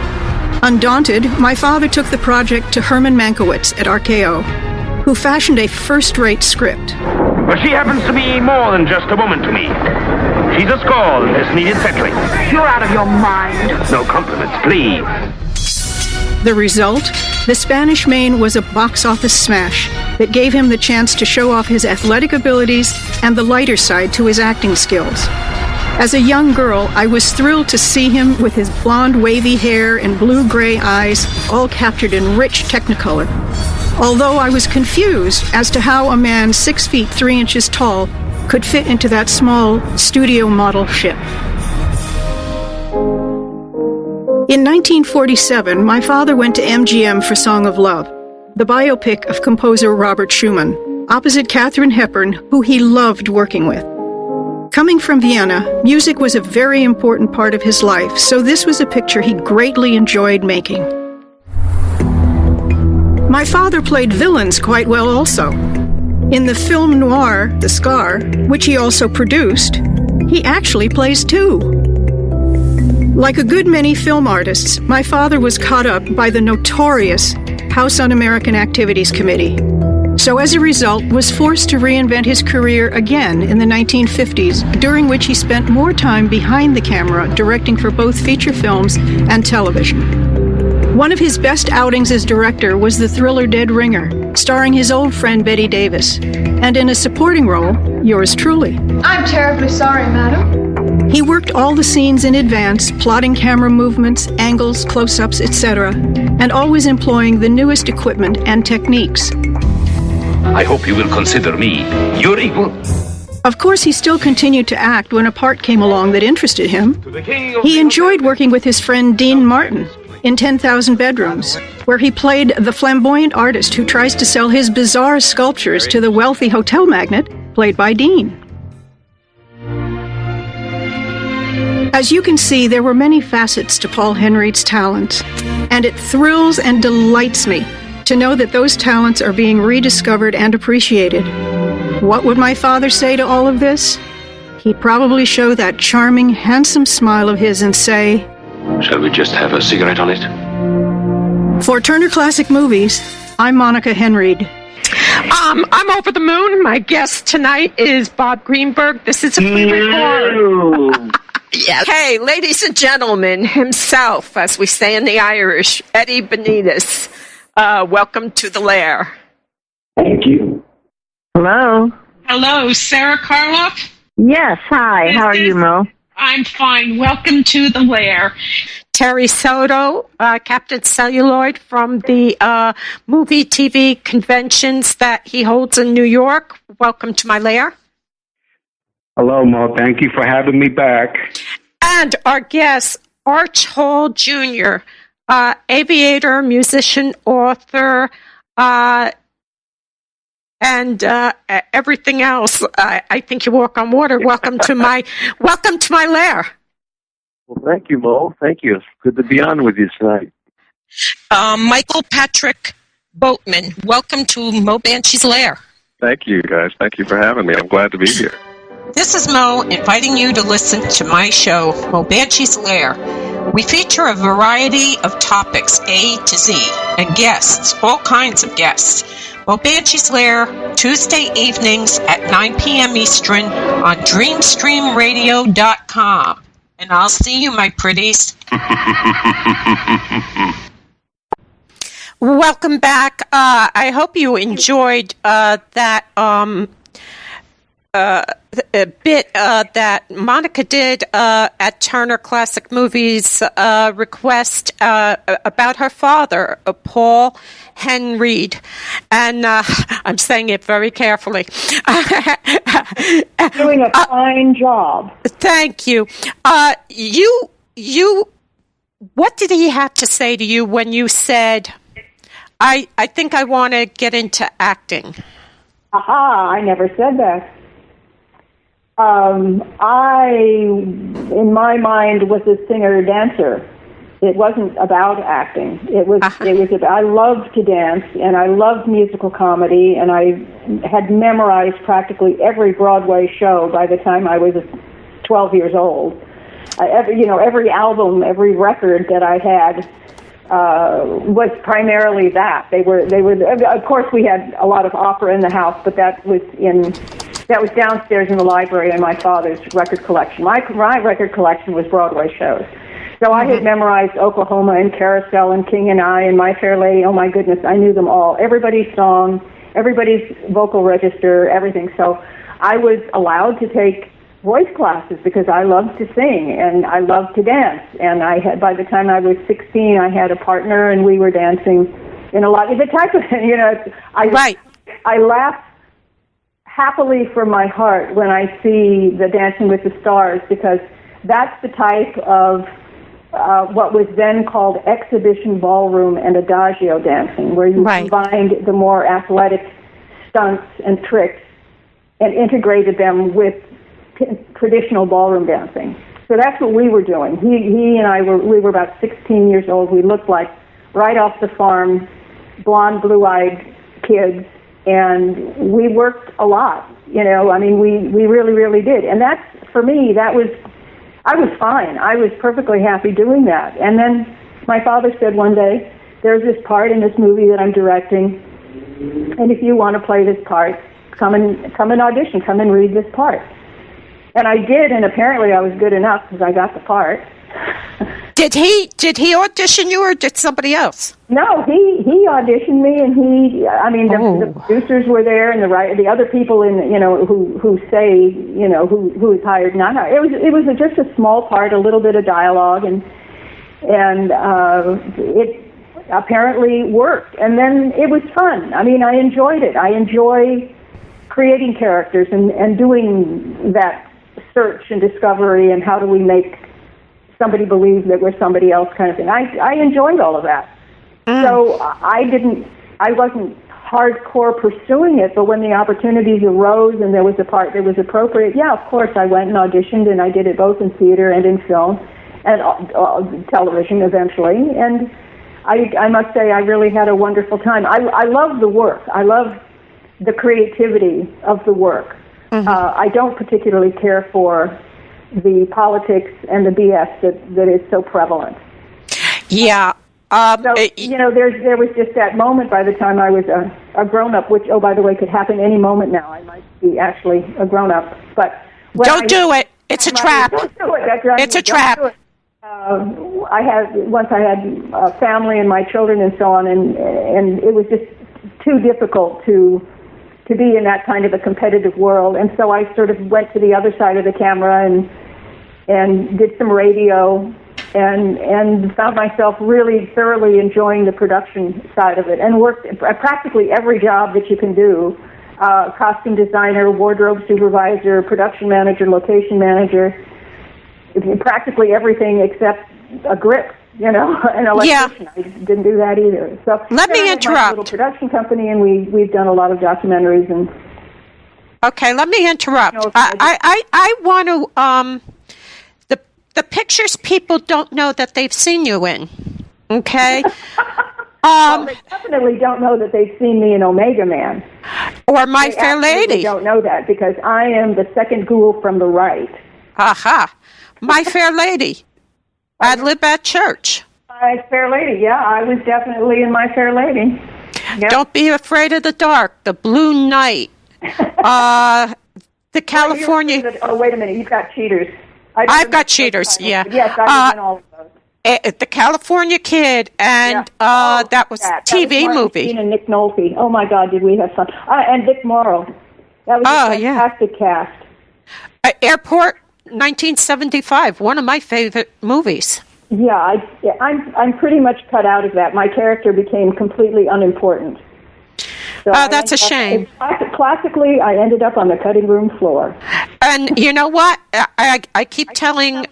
Undaunted, my father took the project to Herman Mankiewicz at RKO, who fashioned a first-rate script. But she happens to be more than just a woman to me. She's a squall and has needed settling. You're out of your mind. No compliments, please. The result? The Spanish Main was a box office smash that gave him the chance to show off his athletic abilities and the lighter side to his acting skills. As a young girl, I was thrilled to see him with his blonde, wavy hair and blue-gray eyes, all captured in rich technicolor. Although I was confused as to how a man 6 feet 3 inches tall could fit into that small studio model ship. In 1947, my father went to MGM for Song of Love, the biopic of composer Robert Schumann, opposite Katharine Hepburn, who he loved working with. Coming from Vienna, music was a very important part of his life, so this was a picture he greatly enjoyed making. My father played villains quite well also. In the film noir, The Scar, which he also produced, he actually plays two. Like a good many film artists, my father was caught up by the notorious House Un-American Activities Committee. So as a result, was forced to reinvent his career again in the 1950s, during which he spent more time behind the camera directing for both feature films and television. One of his best outings as director was the thriller Dead Ringer, starring his old friend Betty Davis, and in a supporting role, yours truly. I'm terribly sorry, madam. He worked all the scenes in advance, plotting camera movements, angles, close-ups, etc., and always employing the newest equipment and techniques. I hope you will consider me your equal. Of course, he still continued to act when a part came along that interested him. He enjoyed working with his friend Dean Martin in 10,000 Bedrooms, where he played the flamboyant artist who tries to sell his bizarre sculptures to the wealthy hotel magnate, played by Dean. As you can see, there were many facets to Paul Henreid's talent, and it thrills and delights me to know that those talents are being rediscovered and appreciated. What would my father say to all of this? He'd probably show that charming, handsome smile of his and say, Shall we just have a cigarette on it? For Turner Classic Movies, I'm Monika Henreid. I'm over the moon. My guest tonight is Bob Greenberg. This is a pre-record. Yes. Hey, ladies and gentlemen, himself, as we say in the Irish, Eddie Benitez. Welcome to the Lair. Thank you. Hello. Hello, Sarah Karloff? Yes, hi. How are you, Mo? I'm fine. Welcome to the Lair. Terry Soto, Captain Celluloid from the movie TV conventions that he holds in New York. Welcome to my lair. Hello, Mo. Thank you for having me back. And our guest, Arch Hall Jr., aviator, musician, author, and everything else. I think you walk on water. Welcome to my lair. Well, thank you, Mo. Thank you. It's good to be on with you tonight. Michael Patrick Boatman, welcome to Mo Banshee's Lair. Thank you, guys. Thank you for having me. I'm glad to be here. This is Mo inviting you to listen to my show, Mo Banshee's Lair. We feature a variety of topics, A to Z, and guests, all kinds of guests. Mo Banshee's Lair, Tuesday evenings at 9 p.m. Eastern on DreamStreamRadio.com. And I'll see you, my pretties. Welcome back. I hope you enjoyed that bit that Monika did at Turner Classic Movies request about her father, Paul Henreid. And I'm saying it very carefully. Doing a fine job. Thank you. You. What did he have to say to you when you said, I think I want to get into acting? Aha, I never said that. I, in my mind, was a singer-dancer. It wasn't about acting. It was about, I loved to dance, and I loved musical comedy, and I had memorized practically every Broadway show by the time I was 12 years old. Every album, every record that I had was primarily that. They were. Of course, we had a lot of opera in the house, but that was downstairs in the library in my father's record collection. My record collection was Broadway shows. So I had memorized Oklahoma and Carousel and King and I and My Fair Lady. Oh my goodness, I knew them all. Everybody's song, everybody's vocal register, everything. So I was allowed to take voice classes because I loved to sing and I loved to dance. And by the time I was 16, I had a partner and we were dancing in a lot of the type of, I laugh happily from my heart when I see the Dancing with the Stars, because that's the type of what was then called exhibition ballroom and adagio dancing, where you combined the more athletic stunts and tricks and integrated them with traditional ballroom dancing. So that's what we were doing. He and I we were about 16 years old. We looked like right off the farm, blonde, blue-eyed kids, and we worked a lot. We really, really did. And that's, for me, I was fine. I was perfectly happy doing that. And then my father said one day, there's this part in this movie that I'm directing, and if you want to play this part, come and audition, come and read this part. And I did, and apparently I was good enough because I got the part. Did he audition you, or did somebody else? No, he auditioned me, and the producers were there, and the other people who say who is hired, not hired. It was just a small part, a little bit of dialogue, and it apparently worked. And then it was fun. I enjoyed it. I enjoy creating characters and doing that search and discovery, and how do we make somebody believe that we're somebody else kind of thing. I enjoyed all of that. So I wasn't hardcore pursuing it, but when the opportunities arose and there was a part that was appropriate, yeah, of course I went and auditioned, and I did it both in theater and in film and television eventually. And I must say I really had a wonderful time. I love the work. I love the creativity of the work. I don't particularly care for the politics and the BS that is so prevalent. Yeah. there was just that moment by the time I was a grown-up, which, oh, by the way, could happen any moment now. I might be actually a grown-up. But don't do it. It's a trap. Don't do it. That's right. It's a trap. I had a family and my children and so on, and it was just too difficult to be in that kind of a competitive world. And so I sort of went to the other side of the camera and did some radio and found myself really thoroughly enjoying the production side of it and worked practically every job that you can do. Costume designer, wardrobe supervisor, production manager, location manager, practically everything except a grip, an electrician. I didn't do that either. So let me interrupt. My little production company, and we've done a lot of documentaries. And okay, let me interrupt. I want to. The pictures people don't know that they've seen you in. Okay. Well, they definitely don't know that they've seen me in Omega Man. Or My Fair Lady. They don't know that because I am the second ghoul from the right. Aha. My Fair Lady. Ad lib at church. My Fair Lady, yeah. I was definitely in My Fair Lady. Yep. Don't Be Afraid of the Dark. The Blue Knight. The California... Oh, wait a minute. You've got Cheaters. I've got Cheaters, yeah. Yes, I was in all of those. The California Kid, and that was a TV movie. And Nick Nolte. Oh, my God, did we have fun. And Dick Morrow. That was a fantastic cast. Airport, 1975, one of my favorite movies. Yeah, I'm pretty much cut out of that. My character became completely unimportant. So that's a shame. Classically, I ended up on the cutting room floor. And you know what? I keep telling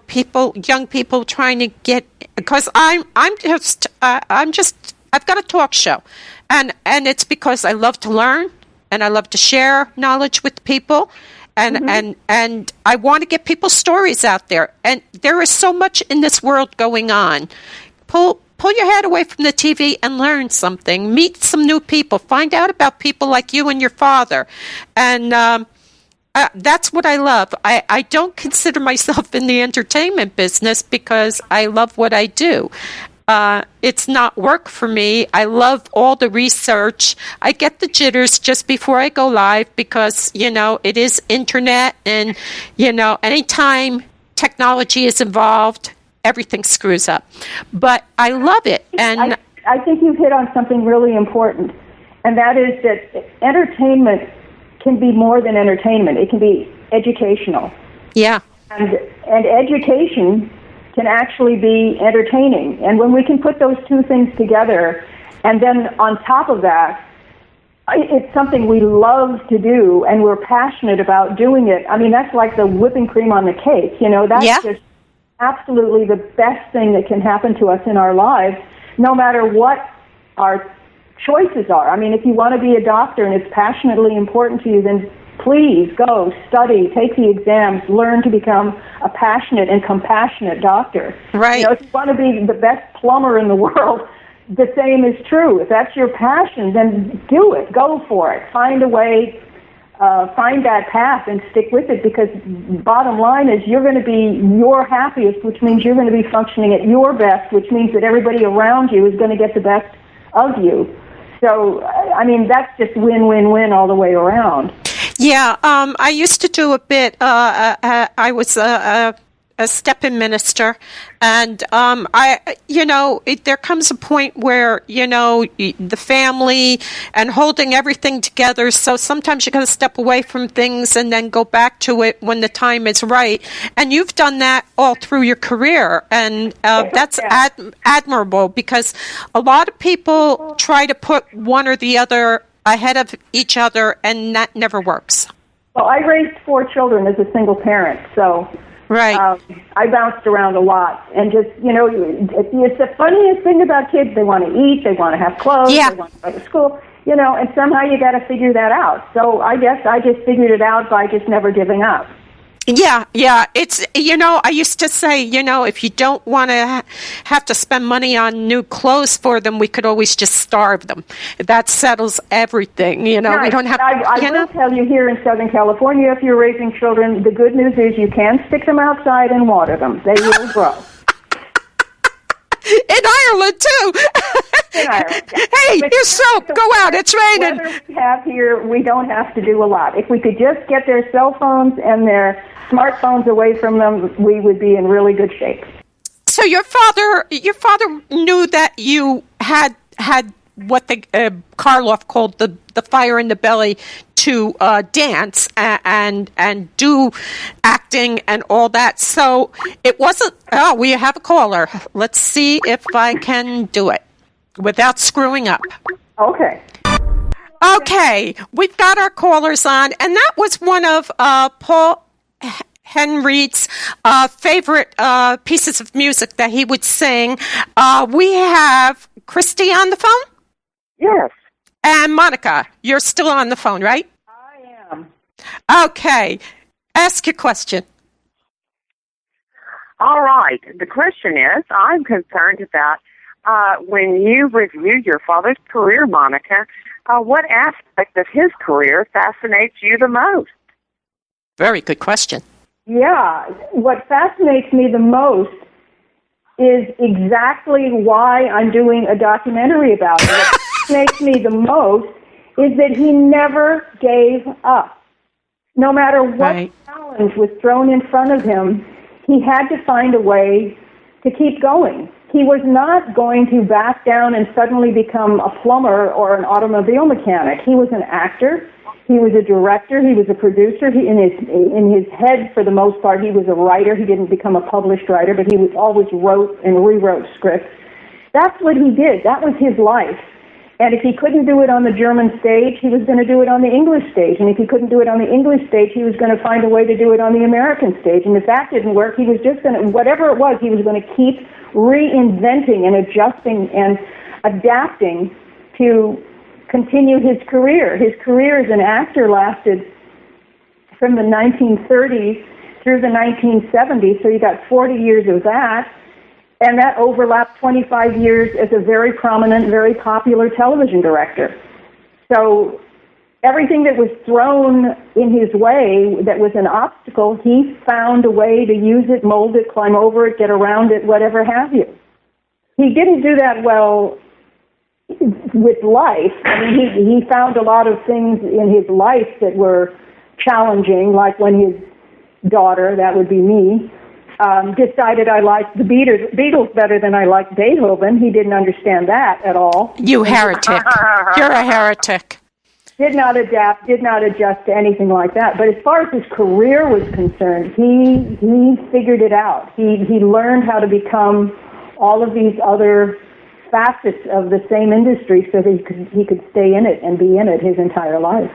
people, young people trying to get, because I've got a talk show, and it's because I love to learn and I love to share knowledge with people, and I want to get people's stories out there. And there is so much in this world going on. Pull your head away from the TV and learn something. Meet some new people. Find out about people like you and your father. And that's what I love. I don't consider myself in the entertainment business because I love what I do. It's not work for me. I love all the research. I get the jitters just before I go live because, it is internet and, anytime technology is involved, everything screws up. But I love it. And I think you've hit on something really important, and that is that entertainment can be more than entertainment. It can be educational. Yeah. And education can actually be entertaining. And when we can put those two things together, and then on top of that, it's something we love to do, and we're passionate about doing it. I mean, that's like the whipping cream on the cake. That's just absolutely the best thing that can happen to us in our lives, no matter what our choices are. I mean, if you want to be a doctor and it's passionately important to you, then please go study, take the exams, learn to become a passionate and compassionate doctor. Right. If you want to be the best plumber in the world, the same is true. If that's your passion, then do it. Go for it. Find a way. Find that path and stick with it, because bottom line is you're going to be your happiest, which means you're going to be functioning at your best, which means that everybody around you is going to get the best of you. So, I mean, that's just win-win-win all the way around. Yeah, I used to do a bit. I was a step-in minister, and there comes a point where the family and holding everything together. So sometimes you got to step away from things and then go back to it when the time is right. And you've done that all through your career, and that's admirable, because a lot of people try to put one or the other ahead of each other, and that never works. Well, I raised 4 children as a single parent, so. Right. I bounced around a lot, and just, it's the funniest thing about kids. They want to eat, they want to have clothes, they want to go to school, and somehow you got to figure that out. So I guess I just figured it out by just never giving up. Yeah. It's, I used to say, if you don't want to have to spend money on new clothes for them, we could always just starve them. That settles everything, Right. We don't have I will tell you, here in Southern California, if you're raising children, the good news is you can stick them outside and water them. They will grow. In Ireland, too. In Ireland, yeah. Hey, your soap, go out. It's raining. Weather we have here, we don't have to do a lot. If we could just get their cell phones and their smartphones away from them, we would be in really good shape. So your father knew that you had what the Karloff called the fire in the belly to dance and do acting and all that. So it wasn't. Oh, we have a caller. Let's see if I can do it without screwing up. Okay. Okay, we've got our callers on, and that was one of Paul Henreid's favorite pieces of music that he would sing. We have Christy on the phone? Yes. And Monica, you're still on the phone, right? I am. Okay. Ask your question. All right. The question is, I'm concerned about when you review your father's career, Monica, what aspect of his career fascinates you the most? Very good question. Yeah. What fascinates me the most is exactly why I'm doing a documentary about it. What fascinates me the most is that he never gave up. No matter what challenge was thrown in front of him, he had to find a way to keep going. He was not going to back down and suddenly become a plumber or an automobile mechanic. He was an actor. He was a director. He was a producer. In his head, for the most part, he was a writer. He didn't become a published writer, but he always wrote and rewrote scripts. That's what he did. That was his life. And if he couldn't do it on the German stage, he was going to do it on the English stage. And if he couldn't do it on the English stage, he was going to find a way to do it on the American stage. And if that didn't work, he was just going to, whatever it was, he was going to keep reinventing and adjusting and adapting to continue his career. His career as an actor lasted from the 1930s through the 1970s, so you got 40 years of that. And that overlapped 25 years as a very prominent, very popular television director. So everything that was thrown in his way that was an obstacle, he found a way to use it, mold it, climb over it, get around it, whatever have you. He didn't do that well with life. I mean, he found a lot of things in his life that were challenging, like when his daughter, that would be me, decided I liked the Beatles better than I liked Beethoven. He didn't understand that at all. You heretic. You're a heretic. Did not adapt, did not adjust to anything like that. But as far as his career was concerned, he figured it out. He learned how to become all of these other facets of the same industry so that he could stay in it and be in it his entire life.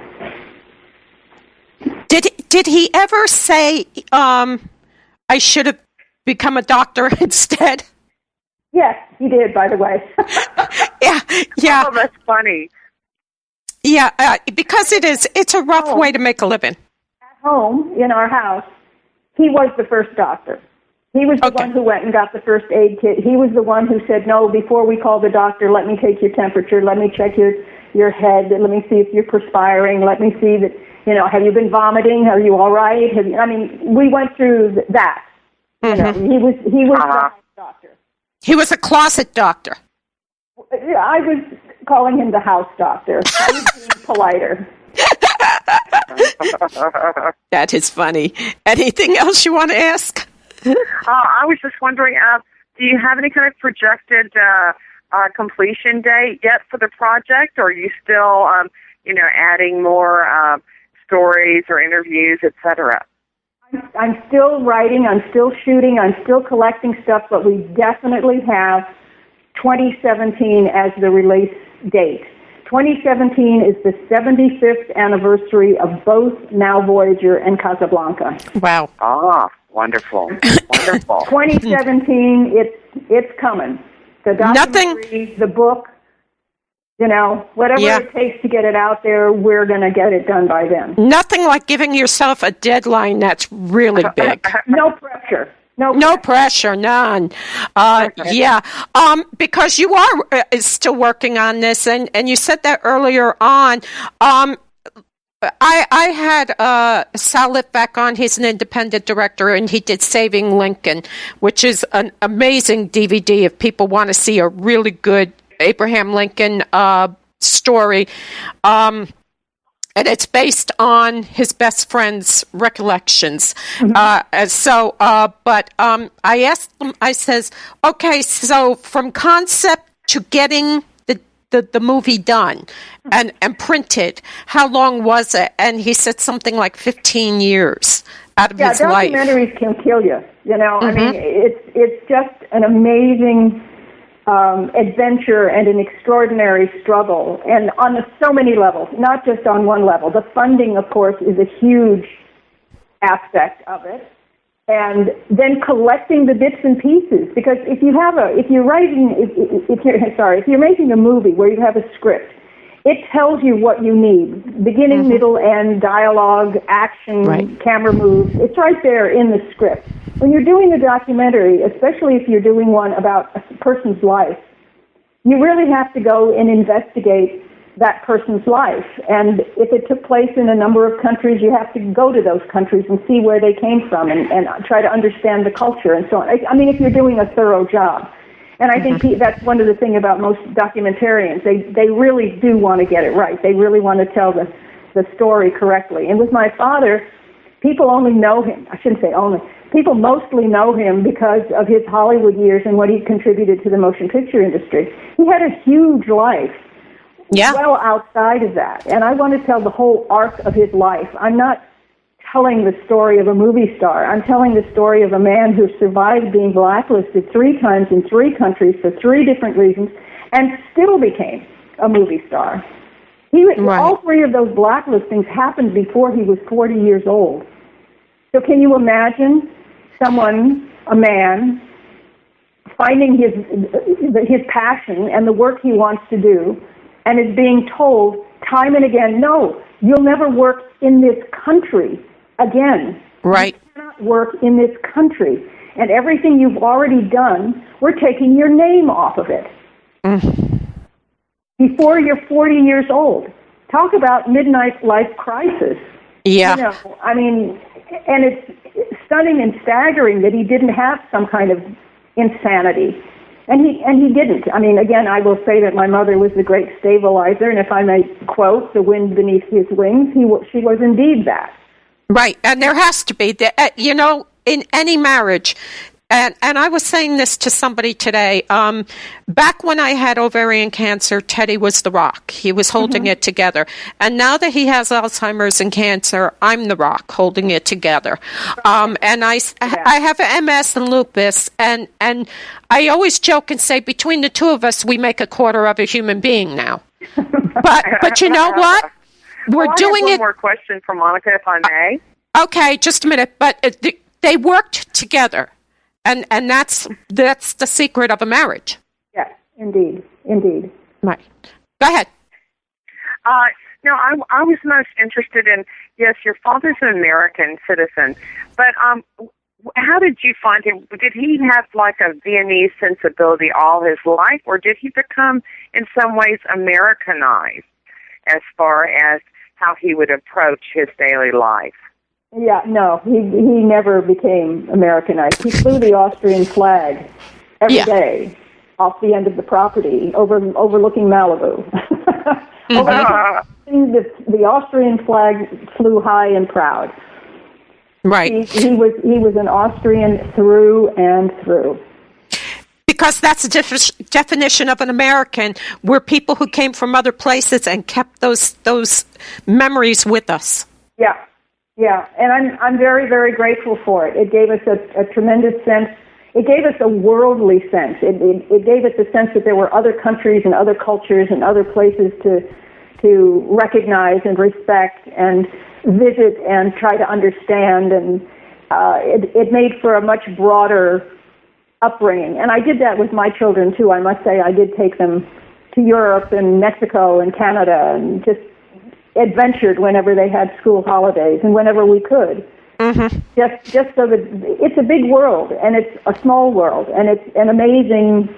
Did he ever say, I should have become a doctor instead? Yes, he did, by the way. Yeah. Oh, that's funny. Yeah, because it's a rough way to make a living. At home, in our house, he was the first doctor. He was the one who went and got the first aid kit. He was the one who said, no, before we call the doctor, let me take your temperature, let me check your head, let me see if you're perspiring, let me see that, have you been vomiting? Are you all right? We went through that. Mm-hmm. He was the doctor. He was a closet doctor. I was calling him the house doctor. I was being politer. That is funny. Anything else you want to ask? I was just wondering, do you have any kind of projected completion date yet for the project, or are you still, adding more stories or interviews, etc.? I'm still writing, I'm still shooting, I'm still collecting stuff, but we definitely have 2017 as the release date. 2017 is the 75th anniversary of both Now Voyager and Casablanca. Wow. Ah, wonderful. Wonderful. 2017, it's coming. The documentary, the book, whatever it takes to get it out there, we're going to get it done by then. Nothing like giving yourself a deadline that's really big. No pressure. No pressure, none. Because you are still working on this, and you said that earlier on. I had Sal Litvak on. He's an independent director, and he did Saving Lincoln, which is an amazing DVD if people want to see a really good Abraham Lincoln story. And it's based on his best friend's recollections. I asked him, I says, okay, so from concept to getting the movie done and printed, how long was it? And he said something like 15 years out of his life. Yeah, documentaries can kill you. I mean, it's just an amazing adventure and an extraordinary struggle, and on so many levels, not just on one level. The funding, of course, is a huge aspect of it, and then collecting the bits and pieces. Because if you're making a movie where you have a script, it tells you what you need: beginning, middle, end, dialogue, action, camera moves. It's right there in the script. When you're doing a documentary, especially if you're doing one about a person's life, you really have to go and investigate that person's life. And if it took place in a number of countries, you have to go to those countries and see where they came from and try to understand the culture and so on. I mean, if you're doing a thorough job. And I think that's one of the things about most documentarians. They really do want to get it right. They really want to tell the story correctly. And with my father, people only know him. I shouldn't say only. People mostly know him because of his Hollywood years and what he contributed to the motion picture industry. He had a huge life, well outside of that. And I want to tell the whole arc of his life. I'm not telling the story of a movie star. I'm telling the story of a man who survived being blacklisted 3 times in 3 countries for 3 different reasons and still became a movie star. All 3 of those blacklistings happened before he was 40 years old. So can you imagine a man, finding his passion and the work he wants to do, and is being told time and again, no, you'll never work in this country again. Right. You cannot work in this country. And everything you've already done, we're taking your name off of it. Before you're 40 years old. Talk about midnight life crisis. Yeah. I mean, and it's stunning and staggering that he didn't have some kind of insanity. And he didn't. I mean, again, I will say that my mother was the great stabilizer, and if I may quote, the wind beneath his wings, she was indeed that. Right, and there has to be, in any marriage, and I was saying this to somebody today, back when I had ovarian cancer, Teddy was the rock. He was holding it together. And now that he has Alzheimer's and cancer, I'm the rock holding it together. And I have MS and lupus, and I always joke and say, between the 2 of us, we make a quarter of a human being now. But you know what? We're doing I have it. One more question for Monika, if I may. Okay, just a minute. But they worked together. And that's the secret of a marriage. Yes, indeed. Right. Go ahead. No, I was most interested in, yes, your father's an American citizen, but how did you find him? Did he have like a Viennese sensibility all his life, or did he become in some ways Americanized as far as how he would approach his daily life? Yeah, no, he never became Americanized. He flew the Austrian flag every day off the end of the property overlooking Malibu. The Austrian flag flew high and proud. Right. He was an Austrian through and through. Because that's the definition of an American. We're people who came from other places and kept those memories with us. Yeah. Yeah, and I'm very, very grateful for it. It gave us a tremendous sense. It gave us a worldly sense. It gave us a sense that there were other countries and other cultures and other places to recognize and respect and visit and try to understand. And it made for a much broader upbringing. And I did that with my children, too. I must say I did take them to Europe and Mexico and Canada and just adventured whenever they had school holidays and whenever we could. Just so that it's a big world and it's a small world and it's an amazing,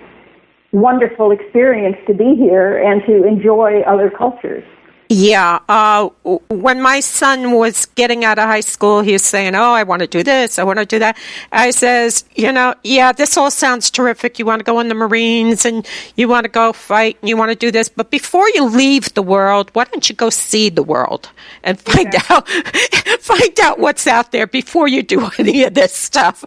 wonderful experience to be here and to enjoy other cultures. Yeah. When my son was getting out of high school, he was saying, "Oh, I want to do this. I want to do that." I says, yeah, this all sounds terrific. You want to go in the Marines and you want to go fight and you want to do this. But before you leave the world, why don't you go see the world and find out what's out there before you do any of this stuff?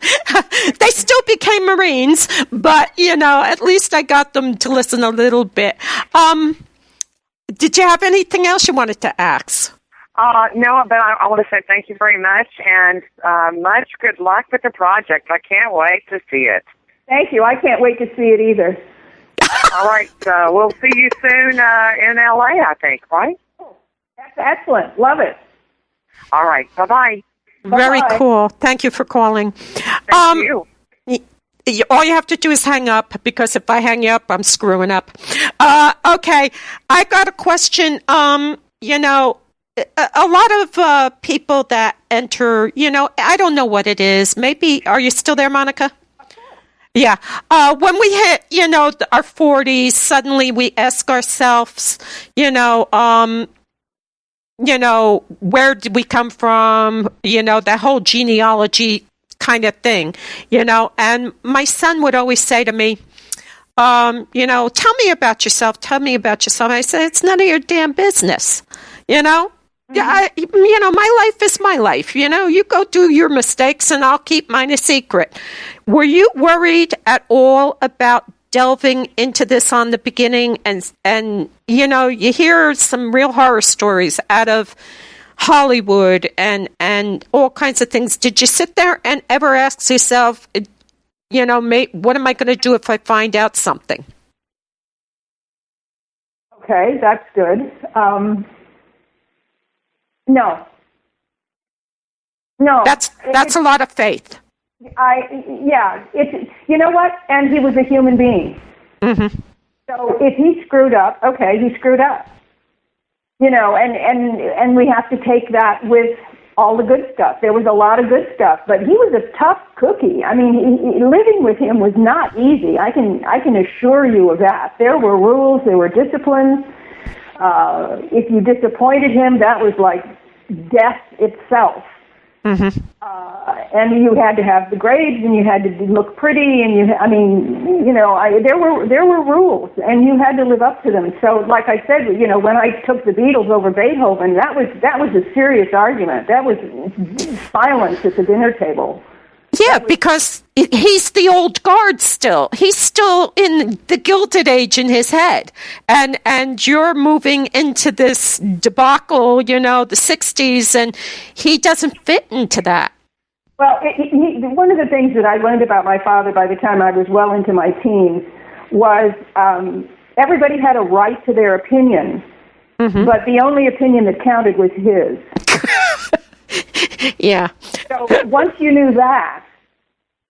They still became Marines, but, at least I got them to listen a little bit. Did you have anything else you wanted to ask? No, but I want to say thank you very much, and much good luck with the project. I can't wait to see it. Thank you. I can't wait to see it either. All right, we'll see you soon in L.A., I think, right? That's excellent. Love it. All right, bye-bye. Very cool. Thank you for calling. Thank you. All you have to do is hang up, because if I hang you up, I'm screwing up. Okay, I got a question. A lot of people that enter, I don't know what it is. Maybe, are you still there, Monika? Yeah. When we hit, our 40s, suddenly we ask ourselves, where did we come from? That whole genealogy kind of thing, and my son would always say to me, tell me about yourself. Tell me about yourself. I say, it's none of your damn business, Mm-hmm. My life is my life. You go do your mistakes and I'll keep mine a secret. Were you worried at all about delving into this on the beginning? And you hear some real horror stories out of Hollywood and all kinds of things. Did you sit there and ever ask yourself, what am I going to do if I find out something? Okay, that's good. No. That's a lot of faith. It's, you know what? And he was a human being. Mm-hmm. So if he screwed up, okay, he screwed up. And we have to take that with all the good stuff. There was a lot of good stuff, but he was a tough cookie. I mean, living with him was not easy. I can assure you of that. There were rules, there were disciplines. If you disappointed him, that was like death itself. Mm-hmm. And you had to have the grades, and you had to look pretty, and there were rules, and you had to live up to them. So, like I said, when I took the Beatles over Beethoven, that was a serious argument. That was silence at the dinner table. Yeah, because he's the old guard still. He's still in the Gilded Age in his head. And you're moving into this debacle, the 60s, and he doesn't fit into that. Well, one of the things that I learned about my father by the time I was well into my teens was everybody had a right to their opinion, mm-hmm. but the only opinion that counted was his. Yeah. So once you knew that,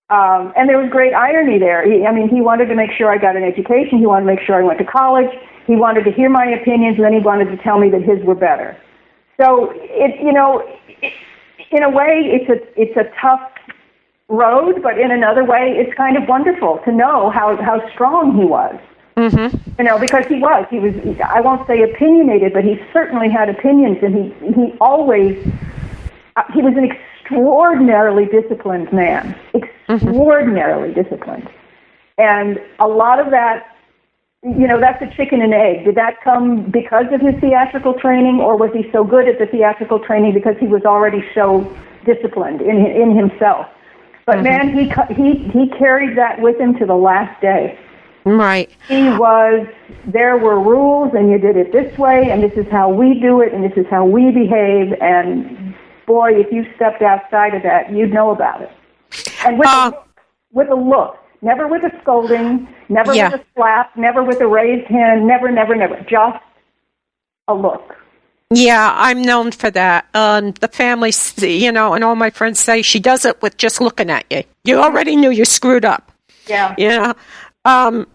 and there was great irony there. He wanted to make sure I got an education. He wanted to make sure I went to college. He wanted to hear my opinions, and then he wanted to tell me that his were better. So in a way, it's a tough road, but in another way, it's kind of wonderful to know how strong he was. Mm-hmm. Because he was, I won't say opinionated, but he certainly had opinions, and he always, he was an extraordinarily disciplined man, extraordinarily disciplined. And a lot of that, that's a chicken and egg. Did that come because of his theatrical training, or was he so good at the theatrical training because he was already so disciplined in himself? But mm-hmm. man, he carried that with him to the last day. Right. There were rules, and you did it this way, and this is how we do it, and this is how we behave, and boy, if you stepped outside of that, you'd know about it. And with a look. Never with a scolding, never with a slap, never with a raised hand, never. Just a look. Yeah, I'm known for that. The family, and all my friends say she does it with just looking at you. You already knew you screwed up. Yeah. Yeah. Can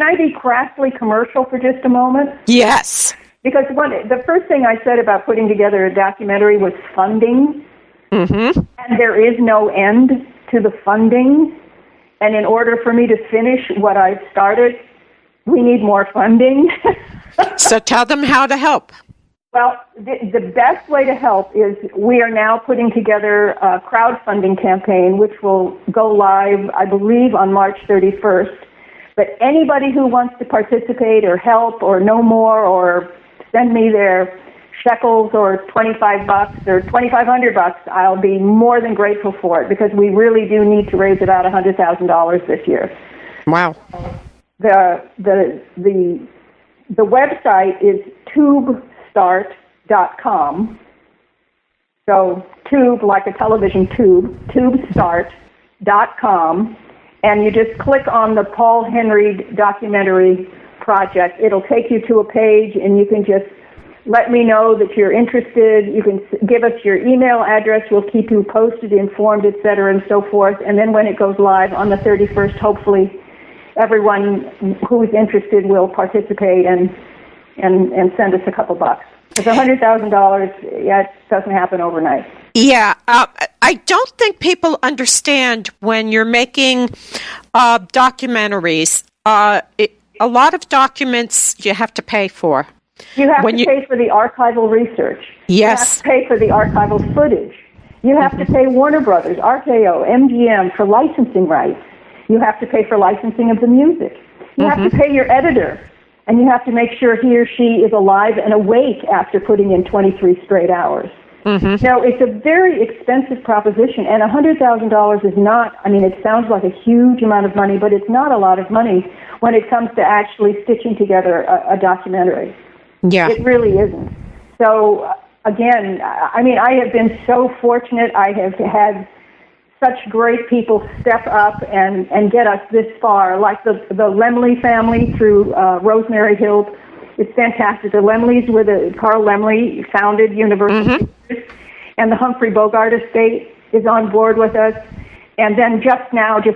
I be crassly commercial for just a moment? Yes. Because the first thing I said about putting together a documentary was funding. Mm-hmm. And there is no end to the funding. And in order for me to finish what I've started, we need more funding. So tell them how to help. Well, the best way to help is we are now putting together a crowdfunding campaign, which will go live, I believe, on March 31st. But anybody who wants to participate or help or know more or send me their shekels or $25 or $2,500, I'll be more than grateful for it, because we really do need to raise about $100,000 this year. Wow. The website is tubestart.com. So tube, like a television tube, tubestart.com. And you just click on the Paul Henreid documentary project. It'll take you to a page, and you can just let me know that you're interested. You can give us your email address. We'll keep you posted, informed, et cetera, and so forth. And then when it goes live on the 31st, hopefully everyone who's interested will participate and send us a couple bucks. It's $100,000. Yeah, it doesn't happen overnight. Yeah, I don't think people understand when you're making documentaries. A lot of documents you have to pay for. You have to pay for the archival research. Yes. You have to pay for the archival footage. You have to pay Warner Brothers, RKO, MGM for licensing rights. You have to pay for licensing of the music. You have to pay your editor, and you have to make sure he or she is alive and awake after putting in 23 straight hours. Now, it's a very expensive proposition, and $100,000 is not, I mean, it sounds like a huge amount of money, but it's not a lot of money when it comes to actually stitching together a documentary. Yeah. It really isn't. So, again, I mean, I have been so fortunate. I have had such great people step up and get us this far, like the Lemley family through Rosemary Hill. It's fantastic. The Lemleys were Carl Lemley founded Universal Pictures, and the Humphrey Bogart estate is on board with us. And then just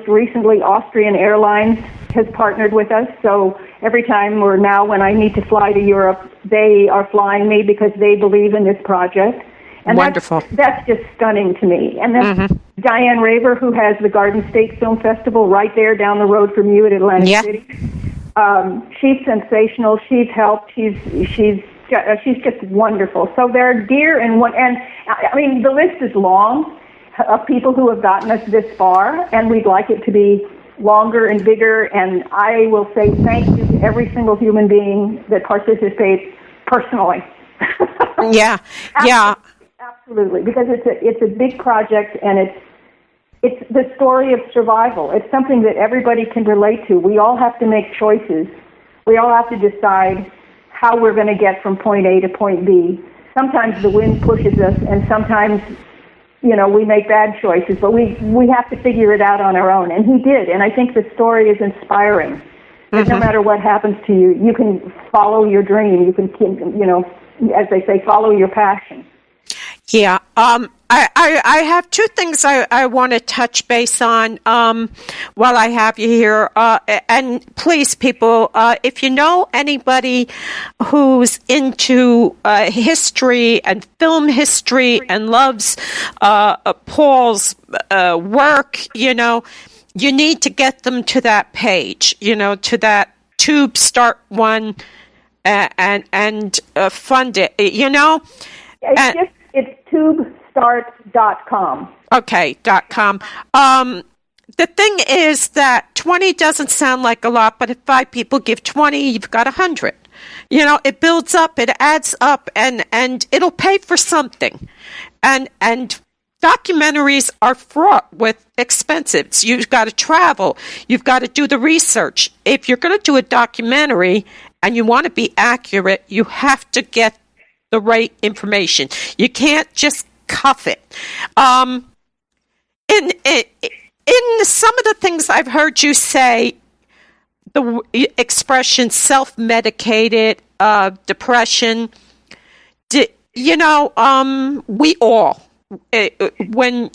recently, Austrian Airlines has partnered with us. So every time when I need to fly to Europe, they are flying me because they believe in this project. And wonderful. That's just stunning to me. And then Diane Raver, who has the Garden State Film Festival right there down the road from you at Atlantic City. She's sensational. She's helped. She's just wonderful. So they're dear and I mean, the list is long of people who have gotten us this far, and we'd like it to be longer and bigger. And I will say thank you to every single human being that participates personally. Yeah. Absolutely, because it's a big project, and it's the story of survival. It's something that everybody can relate to. We all have to make choices. We all have to decide how we're going to get from point A to point B. Sometimes the wind pushes us, and sometimes, we make bad choices, but we have to figure it out on our own. And he did, and I think the story is inspiring. That no matter what happens to you, you can follow your dream. You can, as they say, follow your passion. Yeah. I have two things I want to touch base on while I have you here. And please, people, if you know anybody who's into history and film history and loves Paul's work, you need to get them to that page, to that Tube Start one and fund it, It's tubestart.com. Okay, .com. The thing is that 20 doesn't sound like a lot, but if 5 people give 20, you've got 100. It builds up, it adds up, and it'll pay for something. And documentaries are fraught with expenses. You've got to travel. You've got to do the research. If you're going to do a documentary and you want to be accurate, you have to get the right information. You can't just cuff it. In some of the things I've heard you say, the expression self-medicated depression, we all, when,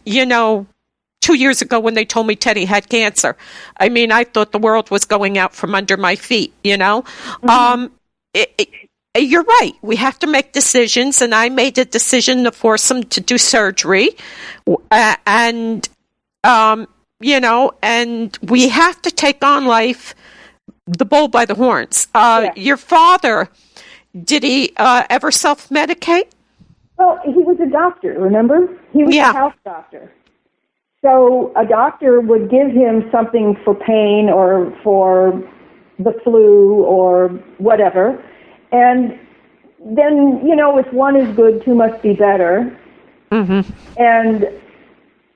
2 years ago when they told me Teddy had cancer, I mean, I thought the world was going out from under my feet, You're right. We have to make decisions, and I made a decision to force him to do surgery, and we have to take on life the bull by the horns. Your father, did he ever self-medicate? Well, he was a doctor, remember? He was a house doctor. So a doctor would give him something for pain or for the flu or whatever. And then, if one is good, two must be better. Mm-hmm. And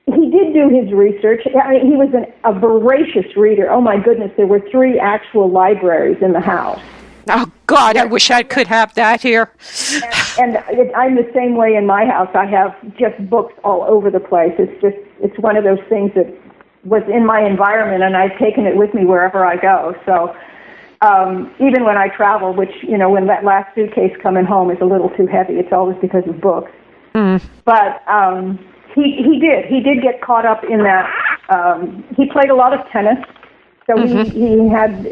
he did do his research. I mean, he was a voracious reader. Oh, my goodness, there were 3 actual libraries in the house. Oh, God, I wish I could have that here. And I'm the same way in my house. I have just books all over the place. It's one of those things that was in my environment, and I've taken it with me wherever I go. So even when I travel, which, when that last suitcase coming home is a little too heavy, it's always because of books. Mm. But he did get caught up in that. He played a lot of tennis. So he had,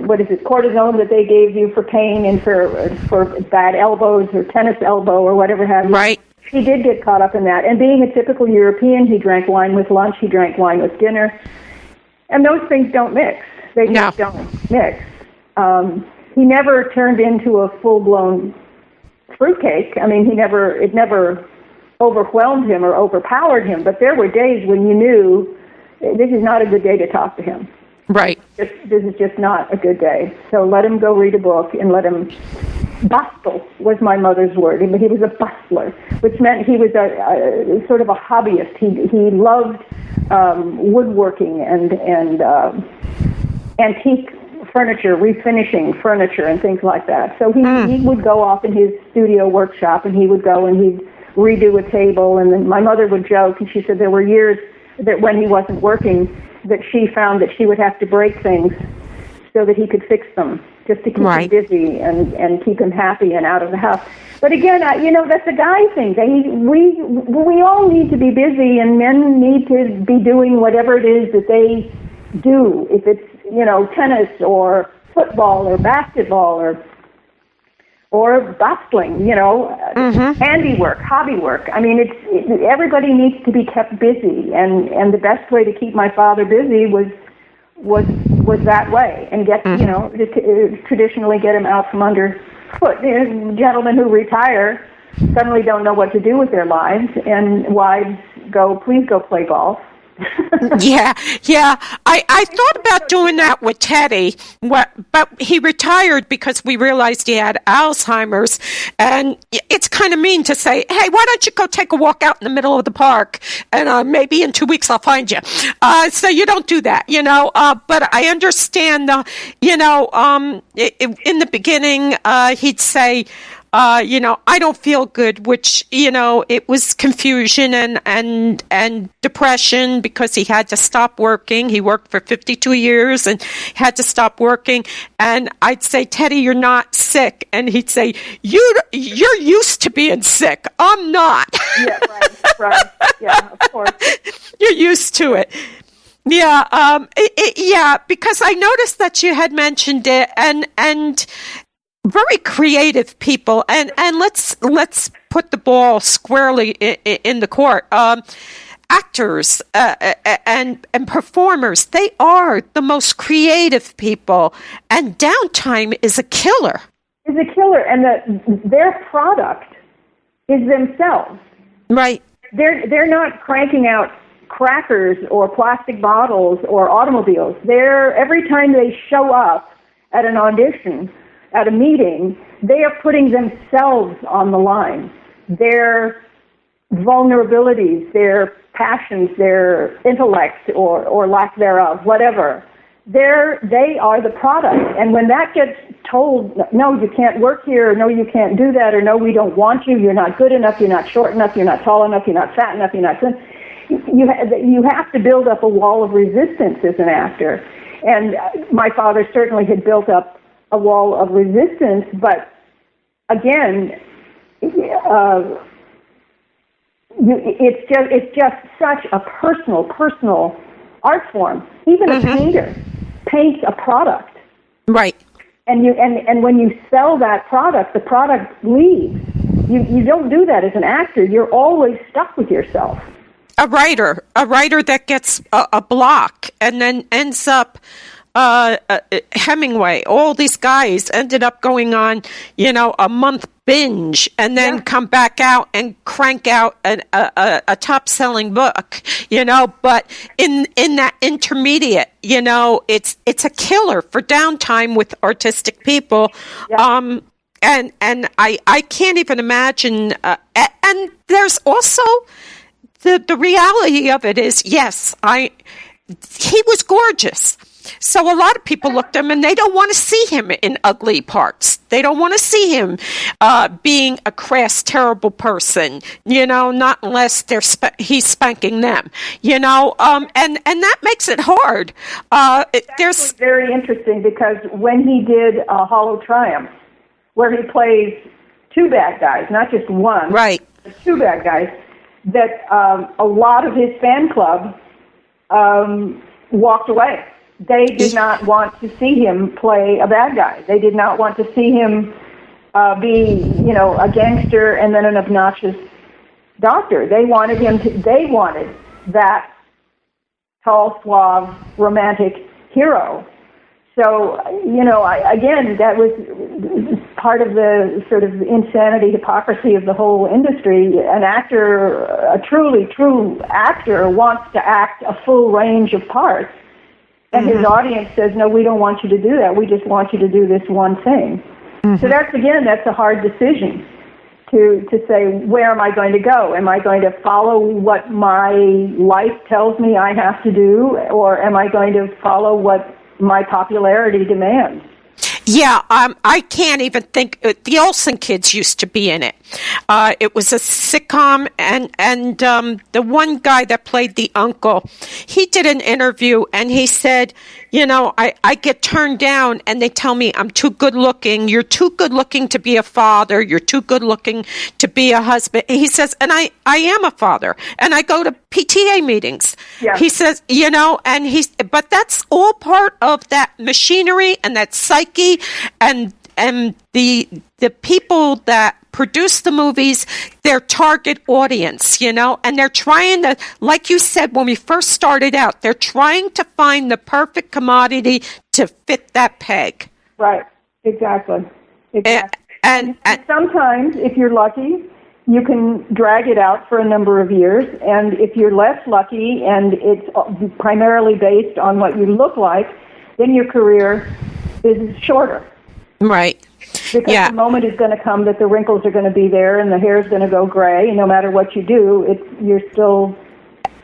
what is it, cortisone that they gave you for pain and for bad elbows or tennis elbow or whatever have you. Right. He did get caught up in that. And being a typical European, he drank wine with lunch, he drank wine with dinner. And those things don't mix. They just don't mix. He never turned into a full-blown fruitcake. I mean, it never overwhelmed him or overpowered him. But there were days when you knew this is not a good day to talk to him. Right. This is just not a good day. So let him go read a book and let him bustle was my mother's word. He was a bustler, which meant he was a sort of a hobbyist. He loved woodworking and antique furniture, refinishing furniture and things like that. So he would go off in his studio workshop and he would go and he'd redo a table. And then my mother would joke, and she said there were years that when he wasn't working, that she found that she would have to break things so that he could fix them, just to keep him busy and keep him happy and out of the house. But again, that's a guy thing. We all need to be busy, and men need to be doing whatever it is that they do. If it's, tennis or football or basketball or bustling, handiwork, hobby work. I mean, everybody needs to be kept busy, and the best way to keep my father busy was that way, and get traditionally get him out from underfoot. Gentlemen who retire suddenly don't know what to do with their lives, and wives please go play golf. Yeah. I thought about doing that with Teddy, but he retired because we realized he had Alzheimer's, and it's kind of mean to say, hey, why don't you go take a walk out in the middle of the park, and maybe in 2 weeks I'll find you. So you don't do that, but I understand, in the beginning, he'd say, I don't feel good, which, it was confusion and depression because he had to stop working. He worked for 52 years and had to stop working. And I'd say, Teddy, you're not sick. And he'd say, you're used to being sick. I'm not. Yeah, right. Yeah, of course. You're used to it. Yeah, because I noticed that you had mentioned it, and very creative people, and let's put the ball squarely in the court. Actors and performers, they are the most creative people, and downtime is a killer. Is a killer, and their product is themselves. Right. They're not cranking out crackers or plastic bottles or automobiles. Every time they show up at an audition, at a meeting, they are putting themselves on the line. Their vulnerabilities, their passions, their intellect or lack thereof, whatever. They are the product. And when that gets told, no, you can't work here, or no, you can't do that, or no, we don't want you, you're not good enough, you're not short enough, you're not tall enough, you're not fat enough, you're not thin, you have to build up a wall of resistance as an actor. And my father certainly had built up a wall of resistance, but again, it's just such a personal art form. Even a painter paints a product, right? And when you sell that product, the product leaves. You don't do that as an actor. You're always stuck with yourself. A writer that gets a block and then ends up Hemingway, all these guys ended up going on, a month binge and then come back out and crank out a top-selling book, but in that intermediate, it's a killer for downtime with artistic people. Yeah. And I can't even imagine, and there's also the reality of it is, yes, he was gorgeous. So a lot of people look at him and they don't want to see him in ugly parts. They don't want to see him being a crass, terrible person, not unless he's spanking them, and that makes it hard. There's very interesting because when he did Hollow Triumph, where he plays two bad guys, not just one, right? But two bad guys, that a lot of his fan club walked away. They did not want to see him play a bad guy. They did not want to see him be, a gangster and then an obnoxious doctor. They wanted that tall, suave, romantic hero. So, that was part of the sort of insanity, hypocrisy of the whole industry. An actor, a truly true actor, wants to act a full range of parts. And his audience says, no, we don't want you to do that. We just want you to do this one thing. So that's a hard decision to say, where am I going to go? Am I going to follow what my life tells me I have to do, or am I going to follow what my popularity demands? Yeah, I can't even think. The Olsen kids used to be in it. It was a sitcom, and the one guy that played the uncle, he did an interview, and he said, I get turned down, and they tell me I'm too good looking. You're too good looking to be a father. You're too good looking to be a husband. He says, and I am a father, and I go to PTA meetings. Yeah. He says, but that's all part of that machinery and that psyche. And the people that produce the movies, their target audience, and they're trying to, like you said when we first started out, they're trying to find the perfect commodity to fit that peg. Right, exactly. And sometimes, if you're lucky, you can drag it out for a number of years, and if you're less lucky and it's primarily based on what you look like, then your career is shorter. Right. Because the moment is going to come that the wrinkles are going to be there and the hair is going to go gray. No matter what you do, you're still...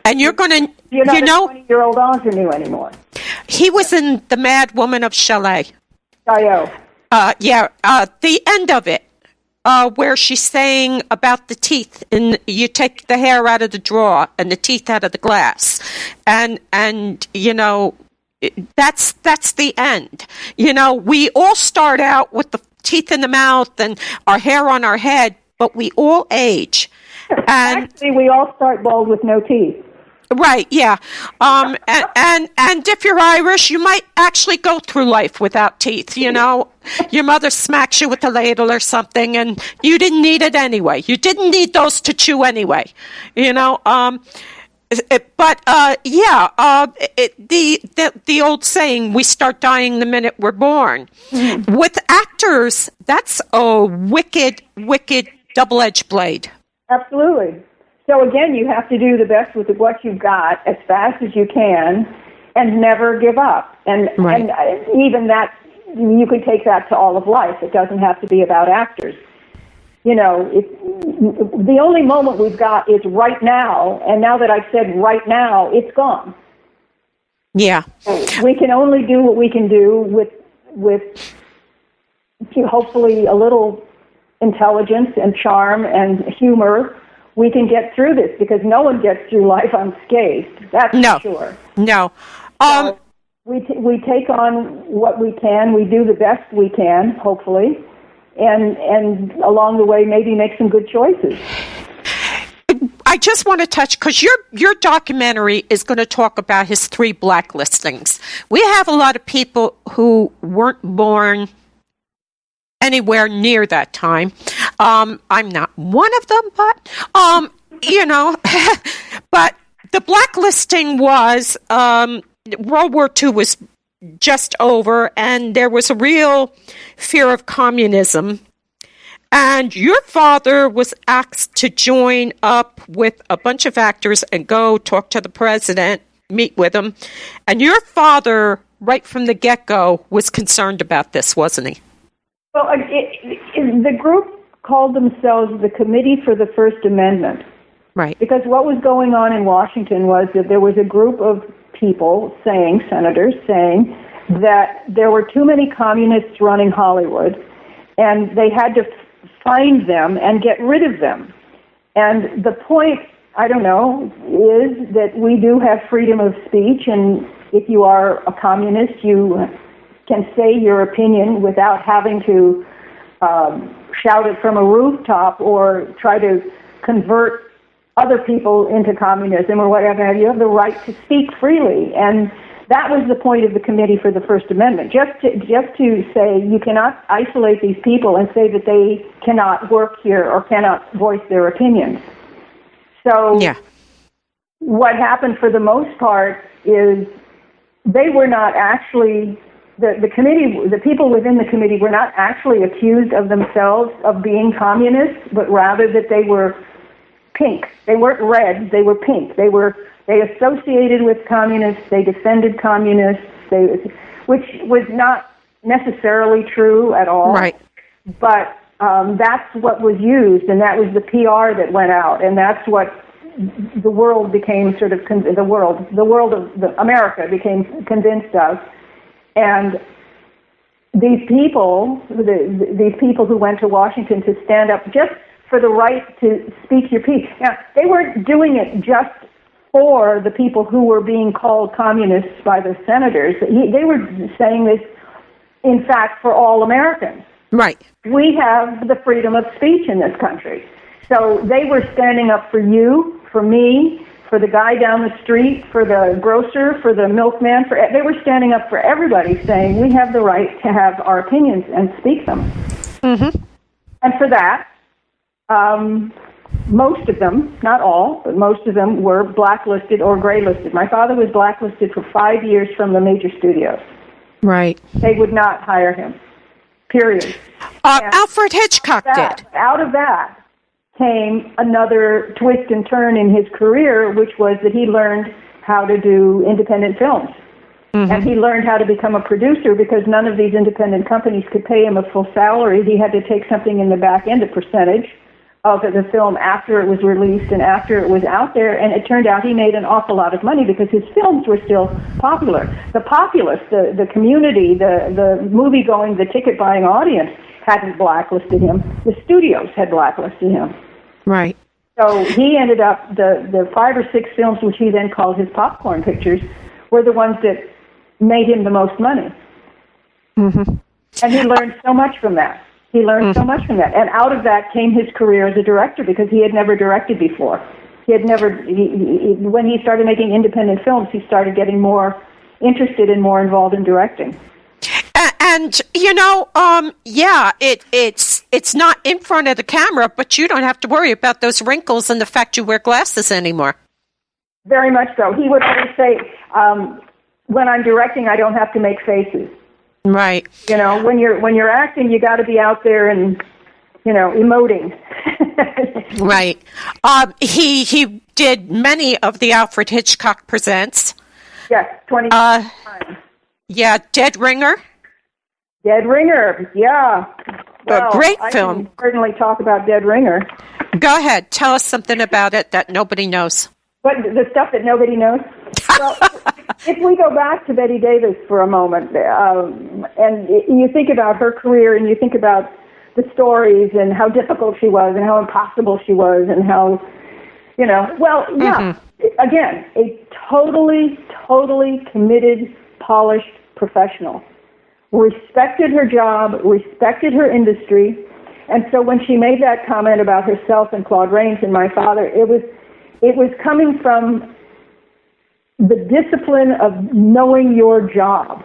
And you're going to... You're not a 20-year-old ingenue anymore. He was in The Mad Woman of Chalet. I.O. The end of it, where she's saying about the teeth, and you take the hair out of the drawer and the teeth out of the glass. And that's the end. We all start out with the teeth in the mouth and our hair on our head, but we all age. And actually, we all start bald with no teeth. Right, yeah. And if you're Irish, you might actually go through life without teeth, Your mother smacks you with a ladle or something, and you didn't need it anyway. You didn't need those to chew anyway, the old saying, we start dying the minute we're born. Mm-hmm. With actors, that's a wicked, wicked double-edged blade. Absolutely. So again, you have to do the best with what you've got as fast as you can and never give up. And even that, you could take that to all of life. It doesn't have to be about actors. The only moment we've got is right now, and now that I've said right now, it's gone. Yeah. We can only do what we can do with hopefully a little intelligence and charm and humor. We can get through this because no one gets through life unscathed. That's for sure. No. So we take on what we can. We do the best we can, hopefully. And along the way, maybe make some good choices. I just want to touch, because your documentary is going to talk about his 3 blacklistings. We have a lot of people who weren't born anywhere near that time. I'm not one of them, but, but the blacklisting was, World War II was just over, and there was a real fear of communism. And your father was asked to join up with a bunch of actors and go talk to the president, meet with him. And your father, right from the get-go, was concerned about this, wasn't he? Well, the group called themselves the Committee for the First Amendment. Right. Because what was going on in Washington was that there was a group of people senators saying that there were too many communists running Hollywood, and they had to find them and get rid of them. And the point, I don't know, is that we do have freedom of speech, and if you are a communist, you can say your opinion without having to shout it from a rooftop or try to convert other people into communism or whatever. You have the right to speak freely, and that was the point of the Committee for the First Amendment. Just to say you cannot isolate these people and say that they cannot work here or cannot voice their opinions. So what happened for the most part is they were not actually, the committee, the people within the committee were not actually accused of themselves of being communists, but rather that they were pink. They weren't red, they were pink. They associated with communists, they defended communists, which was not necessarily true at all. Right. But that's what was used, and that was the PR that went out, and that's what the world became sort of, America became convinced of. And these people who went to Washington to stand up just for the right to speak your piece. Now, they weren't doing it just for the people who were being called communists by the senators. They were saying this, in fact, for all Americans. Right. We have the freedom of speech in this country. So they were standing up for you, for me, for the guy down the street, for the grocer, for the milkman. They were standing up for everybody, saying we have the right to have our opinions and speak them. Mm-hmm. And for that, most of them, not all, but most of them were blacklisted or graylisted. My father was blacklisted for 5 years from the major studios. Right. They would not hire him, period. Alfred Hitchcock did. Out of that came another twist and turn in his career, which was that he learned how to do independent films. Mm-hmm. And he learned how to become a producer because none of these independent companies could pay him a full salary. He had to take something in the back end, a percentage of the film after it was released and after it was out there, and it turned out he made an awful lot of money because his films were still popular. The populace, the community, the movie-going, the ticket-buying audience hadn't blacklisted him. The studios had blacklisted him. Right. So he ended up, the 5 or 6 films which he then called his popcorn pictures were the ones that made him the most money. Mm-hmm. And he learned so much from that. So much from that. And out of that came his career as a director because he had never directed before. He had never, when he started making independent films, he started getting more interested and more involved in directing. And you know, it's not in front of the camera, but you don't have to worry about those wrinkles and the fact you wear glasses anymore. Very much so. He would always say, when I'm directing, I don't have to make faces. Right. You know, when you're acting, you got to be out there and, you know, emoting. Right. He did many of the Alfred Hitchcock Presents. Yes, 20 times. Yeah, Dead Ringer. Dead Ringer, yeah. Well, great I film. Can certainly talk about Dead Ringer. Go ahead. Tell us something about it that nobody knows. But the stuff that nobody knows? Well, if we go back to Bette Davis for a moment, and you think about her career and you think about the stories and how difficult she was and how impossible she was and how, you know, well, yeah, again, a totally committed, polished professional. Respected her job, respected her industry, and so when she made that comment about herself and Claude Rains and my father, it was coming from the discipline of knowing your job.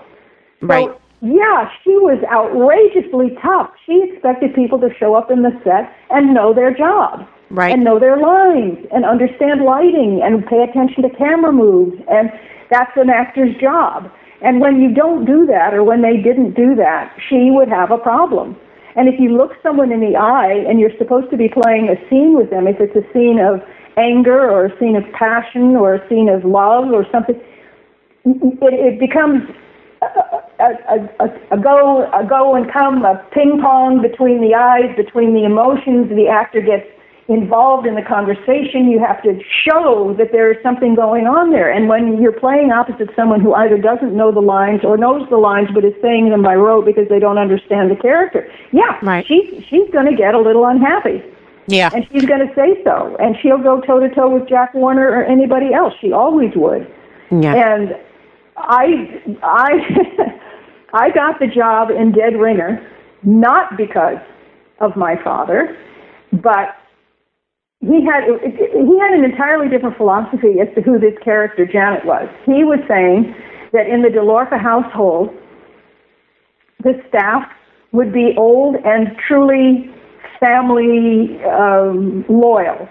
Right. So, yeah, she was outrageously tough. She expected people to show up in the set and know their job. Right. And know their lines and understand lighting and pay attention to camera moves. And that's an actor's job. And when you don't do that, or when they didn't do that, she would have a problem. And if you look someone in the eye and you're supposed to be playing a scene with them, if it's a scene of anger or a scene of passion or a scene of love or something, it becomes a go and come, a ping pong between the eyes, between the emotions. The actor gets involved in the conversation. You have to show that there is something going on there. And when you're playing opposite someone who either doesn't know the lines or knows the lines but is saying them by rote because they don't understand the character, she's going to get a little unhappy. Yeah. And she's going to say so. And she'll go toe-to-toe with Jack Warner or anybody else. She always would. Yeah. And I got the job in Dead Ringer not because of my father, but he had an entirely different philosophy as to who this character Janet was. He was saying that in the DeLorca household, the staff would be old and truly family loyal.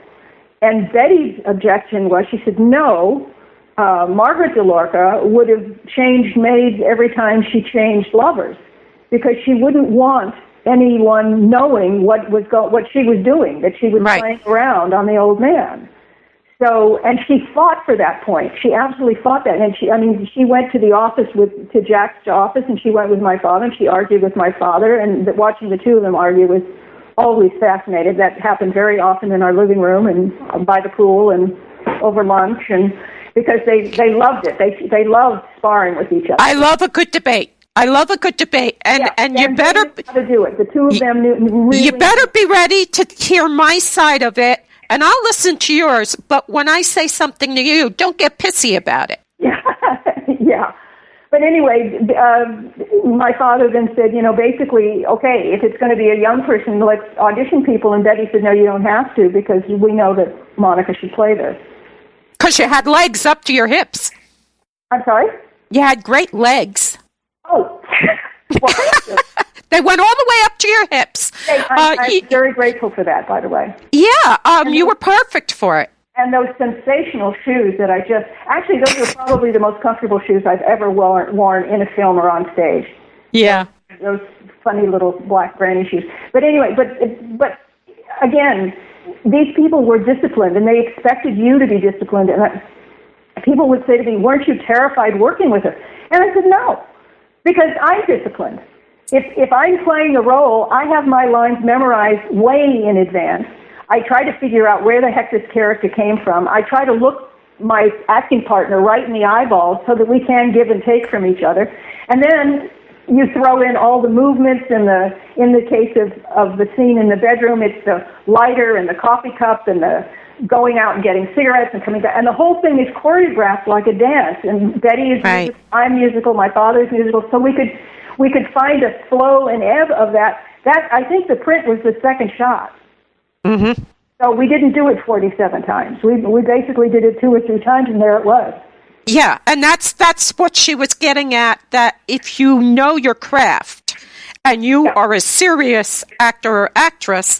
And Betty's objection was, she said, no, Margaret DeLorca would have changed maids every time she changed lovers, because she wouldn't want anyone knowing what she was doing, that she was playing around on the old man. So, and she fought for that point. She absolutely fought that. And she went to the office to Jack's office, and she went with my father, and she argued with my father, and watching the two of them argue was always fascinating. That happened very often in our living room and by the pool and over lunch, and because they loved it. They loved sparring with each other. I love a good debate. And you better how to do it. The two of them knew really. You better be ready to hear my side of it, and I'll listen to yours. But when I say something to you, don't get pissy about it. Yeah. But anyway, my father then said, basically, okay, if it's going to be a young person, let's audition people. And Betty said, no, you don't have to, because we know that Monica should play this. Because you had legs up to your hips. I'm sorry? You had great legs. Oh, well, thank you. They went all the way up to your hips. Hey, I'm very grateful for that, by the way. Yeah, you were perfect for it. And those sensational shoes that actually, those are probably the most comfortable shoes I've ever worn in a film or on stage. Yeah. Those funny little black granny shoes. But anyway, but again, these people were disciplined, and they expected you to be disciplined. And people would say to me, weren't you terrified working with her? And I said, no, because I'm disciplined. If I'm playing a role, I have my lines memorized way in advance. I try to figure out where the heck this character came from. I try to look my acting partner right in the eyeballs so that we can give and take from each other. And then you throw in all the movements, in the case of the scene in the bedroom, it's the lighter and the coffee cup and the going out and getting cigarettes and coming back. And the whole thing is choreographed like a dance. And Betty is musical, I'm musical, my father's musical. So we could find a flow and ebb of that. That, I think the print was the second shot. Mm-hmm. So we didn't do it 47 times. We basically did it 2 or 3 times, and there it was. Yeah, and that's what she was getting at, that if you know your craft and you are a serious actor or actress,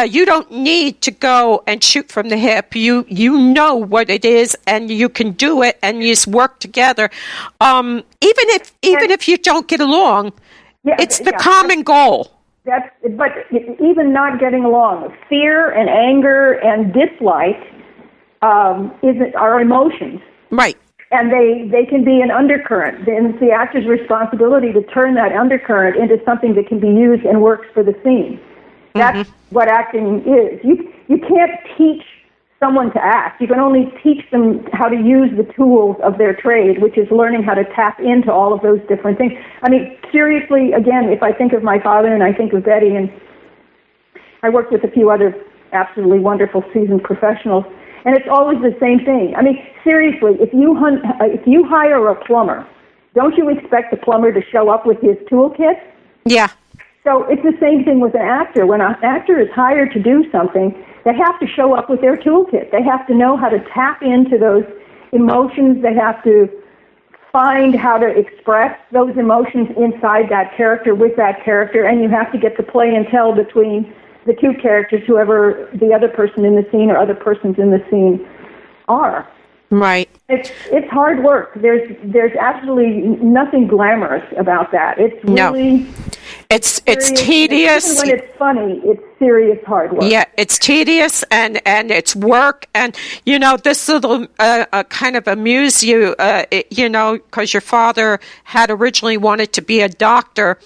you don't need to go and shoot from the hip. You know what it is, and you can do it, and you just work together. Even if you don't get along, it's the common goal. But even not getting along, fear and anger and dislike are emotions. Right. And they can be an undercurrent. And it's the actor's responsibility to turn that undercurrent into something that can be used and works for the scene. That's what acting is. You can't teach someone to act. You can only teach them how to use the tools of their trade, which is learning how to tap into all of those different things. I mean, seriously, again, if I think of my father and I think of Betty, and I worked with a few other absolutely wonderful seasoned professionals, and it's always the same thing. I mean, seriously, if you hire a plumber, don't you expect the plumber to show up with his toolkit? Yeah. So it's the same thing with an actor. When an actor is hired to do something, they have to show up with their toolkit. They have to know how to tap into those emotions. They have to find how to express those emotions inside that character, with that character, and you have to get the play and tell between the two characters, whoever the other person in the scene or other persons in the scene are. Right. It's hard work. There's absolutely nothing glamorous about that. It's really it's tedious. Even when it's funny, it's serious hard work. Yeah, it's tedious and it's work, and this will kind of amuse you, because your father had originally wanted to be a doctor,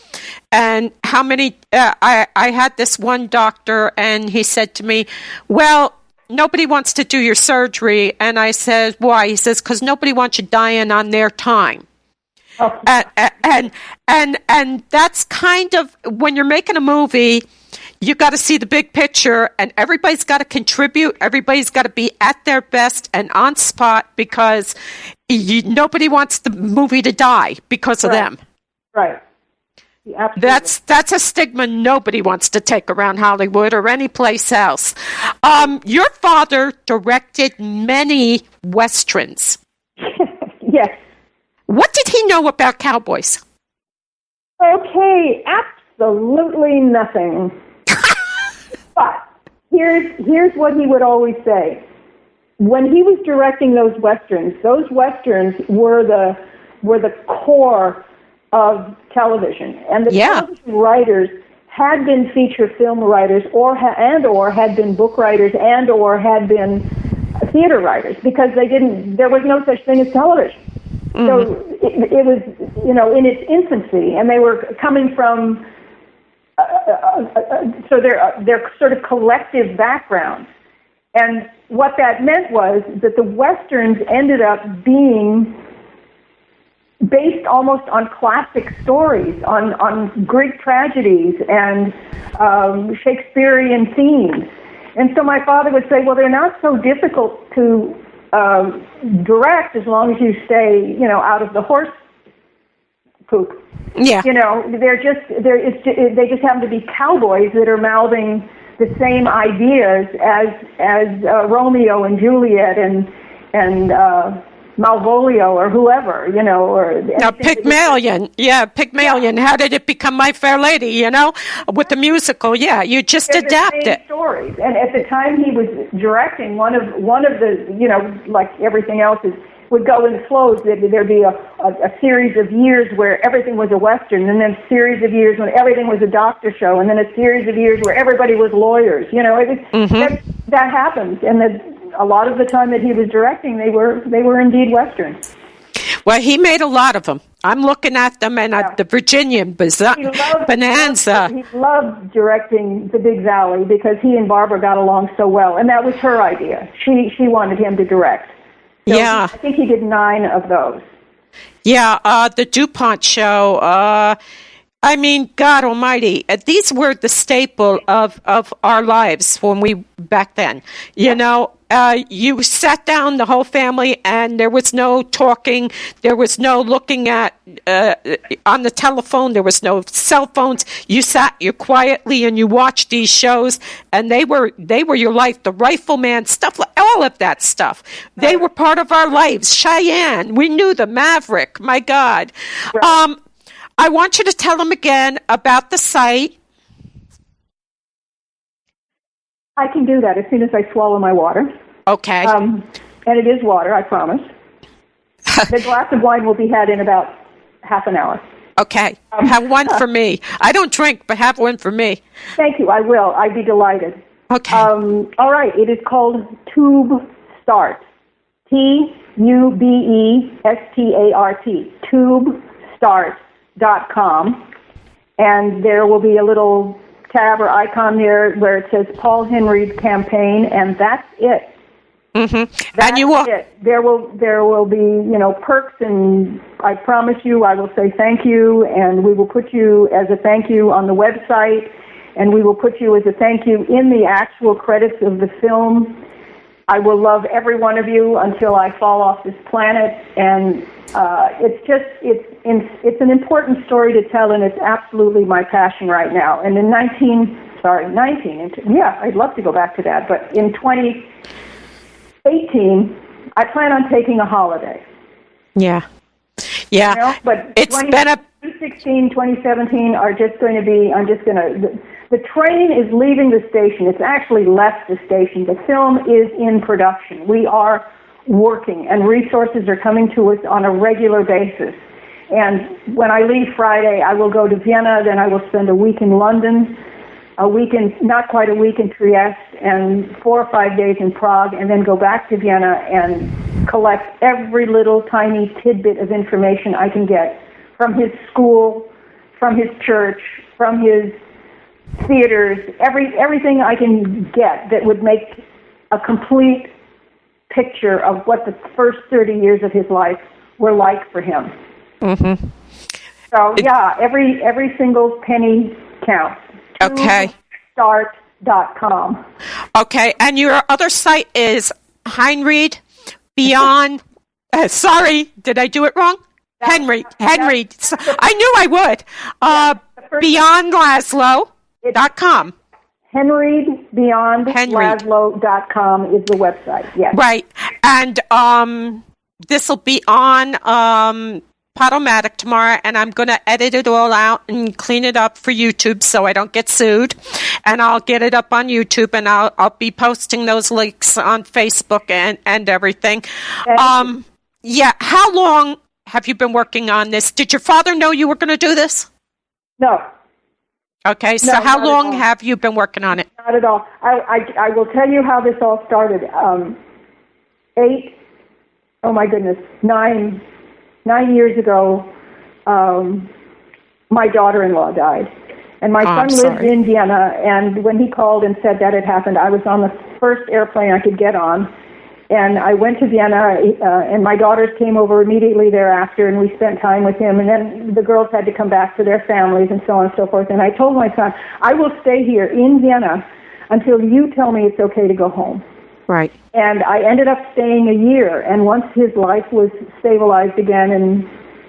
and how many I had this one doctor, and he said to me, "Well, nobody wants to do your surgery," and I said, "Why?" He says, "Because nobody wants you dying on their time." Oh. And that's kind of, when you're making a movie, you got to see the big picture, and everybody's got to contribute. Everybody's got to be at their best and on spot, because nobody wants the movie to die because of them. Right. Yeah, that's a stigma nobody wants to take around Hollywood or any place else. Your father directed many Westerns. Yes. What did he know about cowboys? Okay, absolutely nothing. But here's what he would always say. When he was directing those westerns were the core of television, and the television writers had been feature film writers, or had been book writers, or had been theater writers, because there was no such thing as television. Mm-hmm. So it was, in its infancy, and they were coming from, so they're sort of collective backgrounds. And what that meant was that the Westerns ended up being based almost on classic stories, on Greek tragedies and Shakespearean themes. And so my father would say, well, they're not so difficult to direct as long as you stay, out of the horse poop. Yeah. They just happen to be cowboys that are mouthing the same ideas as Romeo and Juliet and Malvolio or whoever, or... Now, Pygmalion. Pygmalion. How did it become My Fair Lady, with the musical? Yeah, you just adapt it. Stories. And at the time he was directing, one of the, like everything else, would go in flows. There'd be a series of years where everything was a Western, and then a series of years when everything was a doctor show, and then a series of years where everybody was lawyers. That happens, and a lot of the time that he was directing, they were indeed Westerns. Well, he made a lot of them. I'm looking at them, and the Virginian Bonanza. He loved directing The Big Valley because he and Barbara got along so well, and that was her idea. She wanted him to direct. So I think he did 9 of those. Yeah, the DuPont show. God Almighty, these were the staple of our lives back then. You sat down, the whole family, and there was no talking. There was no looking at on the telephone. There was no cell phones. You sat quietly and you watched these shows, and they were your life. The Rifleman stuff, all of that stuff. They were part of our lives. Cheyenne, we knew the Maverick. My God. Right. I want you to tell them again about the site. I can do that as soon as I swallow my water. Okay. And it is water, I promise. The glass of wine will be had in about half an hour. Okay. Have one for me. I don't drink, but have one for me. Thank you. I will. I'd be delighted. Okay. All right. It is called Tube Start. TUBESTART. TubeStart.com. And there will be a little tab or icon there where it says Paul Henreid Campaign, and that's it. Mm-hmm. That's it. There will be, perks, and I promise you I will say thank you, and we will put you as a thank you on the website, and we will put you as a thank you in the actual credits of the film. I will love every one of you until I fall off this planet, and it's an important story to tell, and it's absolutely my passion right now. And in I'd love to go back to that, but in 2018, I plan on taking a holiday. Yeah. But it's 2016, 2017 are just going to be, the train is leaving the station. It's actually left the station. The film is in production. We are working, and resources are coming to us on a regular basis. And when I leave Friday, I will go to Vienna, then I will spend a week in London, not quite a week in Trieste, and 4 or 5 days in Prague, and then go back to Vienna and collect every little tiny tidbit of information I can get from his school, from his church, from his theaters, everything I can get that would make a complete picture of what the first 30 years of his life were like for him. Mm-hmm. So, every single penny counts. Okay. Start.com. Okay, and your other site is Henreid Beyond. Sorry, did I do it wrong? Henreid. So, I knew I would. Beyond Laszlo.com. Henreid Beyond Laszlo.com is the website. Yes. Right, and this will be on Podomatic tomorrow, and I'm going to edit it all out and clean it up for YouTube so I don't get sued. And I'll get it up on YouTube, and I'll be posting those links on Facebook and everything. How long have you been working on this? Did your father know you were going to do this? No. Okay, so how long have you been working on it? Not at all. I will tell you how this all started. 9 years ago, my daughter-in-law died. And my son lived in Vienna, and when he called and said that had happened, I was on the first airplane I could get on. And I went to Vienna, and my daughters came over immediately thereafter, and we spent time with him. And then the girls had to come back to their families and so on and so forth. And I told my son, I will stay here in Vienna until you tell me it's okay to go home. Right. And I ended up staying a year, and once his life was stabilized again and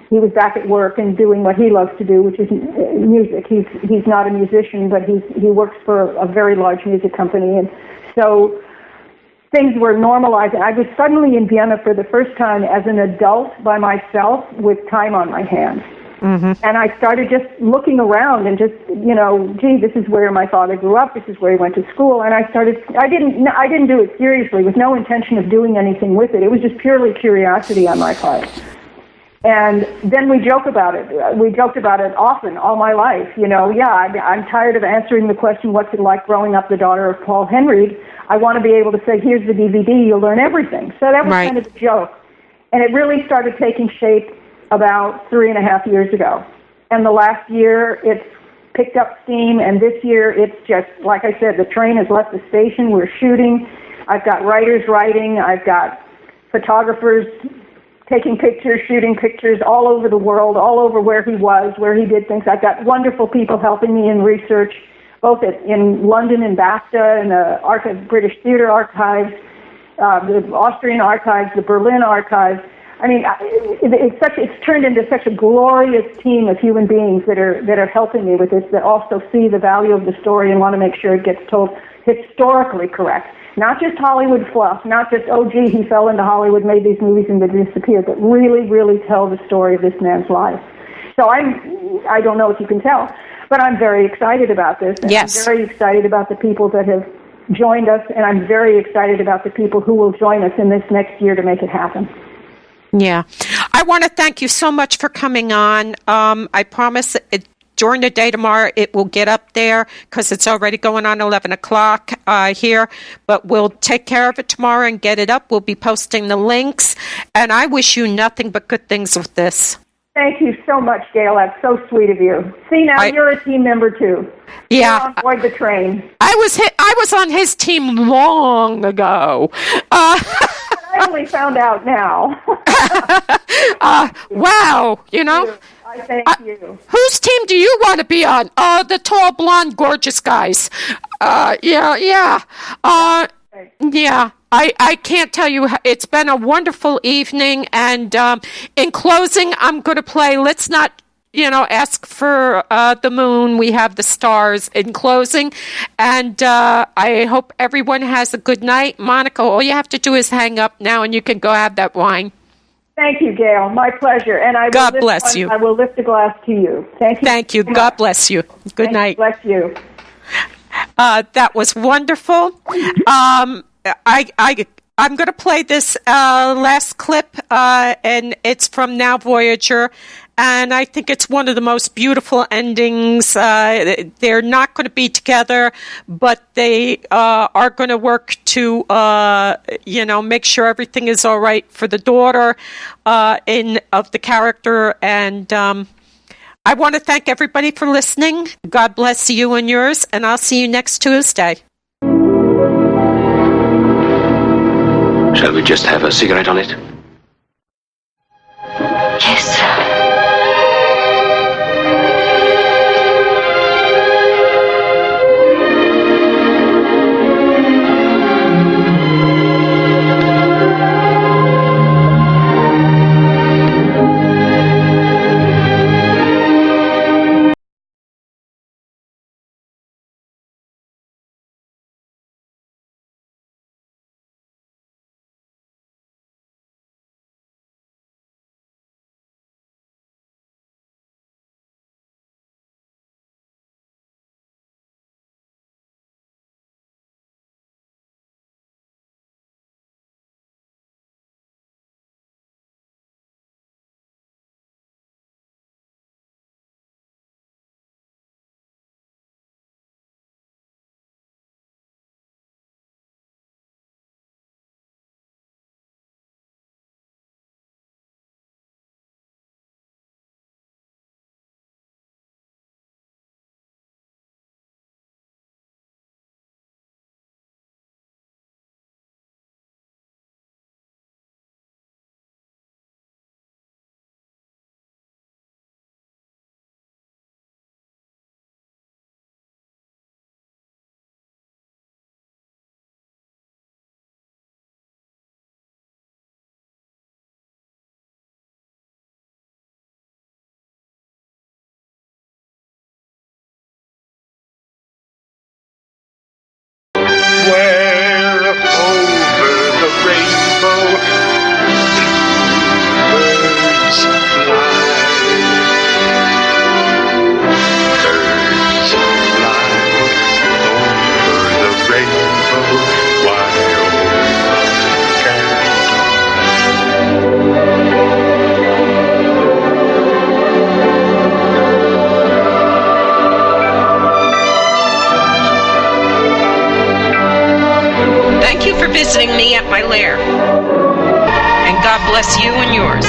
he was back at work and doing what he loves to do, which is music. He's not a musician, but he works for a very large music company. And so things were normalized. I was suddenly in Vienna for the first time as an adult by myself with time on my hands. Mm-hmm. And I started just looking around and just, this is where my father grew up. This is where he went to school. And I didn't do it seriously with no intention of doing anything with it. It was just purely curiosity on my part. And then we joke about it. We joked about it often, all my life. I'm tired of answering the question, what's it like growing up the daughter of Paul Henreid? I want to be able to say, here's the DVD, you'll learn everything. So that was kind of a joke. And it really started taking shape about 3.5 years ago. And the last year, it's picked up steam, and this year, it's just, like I said, the train has left the station. We're shooting. I've got writers writing. I've got photographers taking pictures, shooting pictures all over the world, all over where he was, where he did things. I've got wonderful people helping me in research, both in London and BAFTA, and the British Theatre Archives, the Austrian Archives, the Berlin Archives. I mean, it's turned into such a glorious team of human beings that are helping me with this, that also see the value of the story and want to make sure it gets told historically correct. Not just Hollywood fluff, not just, he fell into Hollywood, made these movies and then disappeared, but really, really tell the story of this man's life. So I don't know if you can tell, but I'm very excited about this. And yes. I'm very excited about the people that have joined us, and I'm very excited about the people who will join us in this next year to make it happen. Yeah. I want to thank you so much for coming on. I promise during the day tomorrow it will get up there because it's already going on 11 o'clock here. But we'll take care of it tomorrow and get it up. We'll be posting the links. And I wish you nothing but good things with this. Thank you so much, Gail. That's so sweet of you. See, now you're a team member, too. Yeah. You're on board the train. I was on his team long ago. I only found out now. Wow, I thank you. Whose team do you want to be on? The tall, blonde, gorgeous guys. Yeah. I can't tell you. It's been a wonderful evening, and in closing, I'm going to play Let's Not ask for the moon. We have the stars in closing. And I hope everyone has a good night. Monica, all you have to do is hang up now and you can go have that wine. Thank you, Gail. My pleasure. And God bless you. I will lift a glass to you. Thank you. Thank you. God bless you. Good night. Bless you. That was wonderful. I'm going to play this last clip, and it's from Now Voyager, and I think it's one of the most beautiful endings. They're not going to be together, but they are going to work to, make sure everything is all right for the daughter of the character. And I want to thank everybody for listening. God bless you and yours, and I'll see you next Tuesday. Shall we just have a cigarette on it? Yes. Where over the rainbow birds fly. Birds fly over the rainbow. Why, oh, can't Thank you for visiting me at my lair. And God bless you and yours.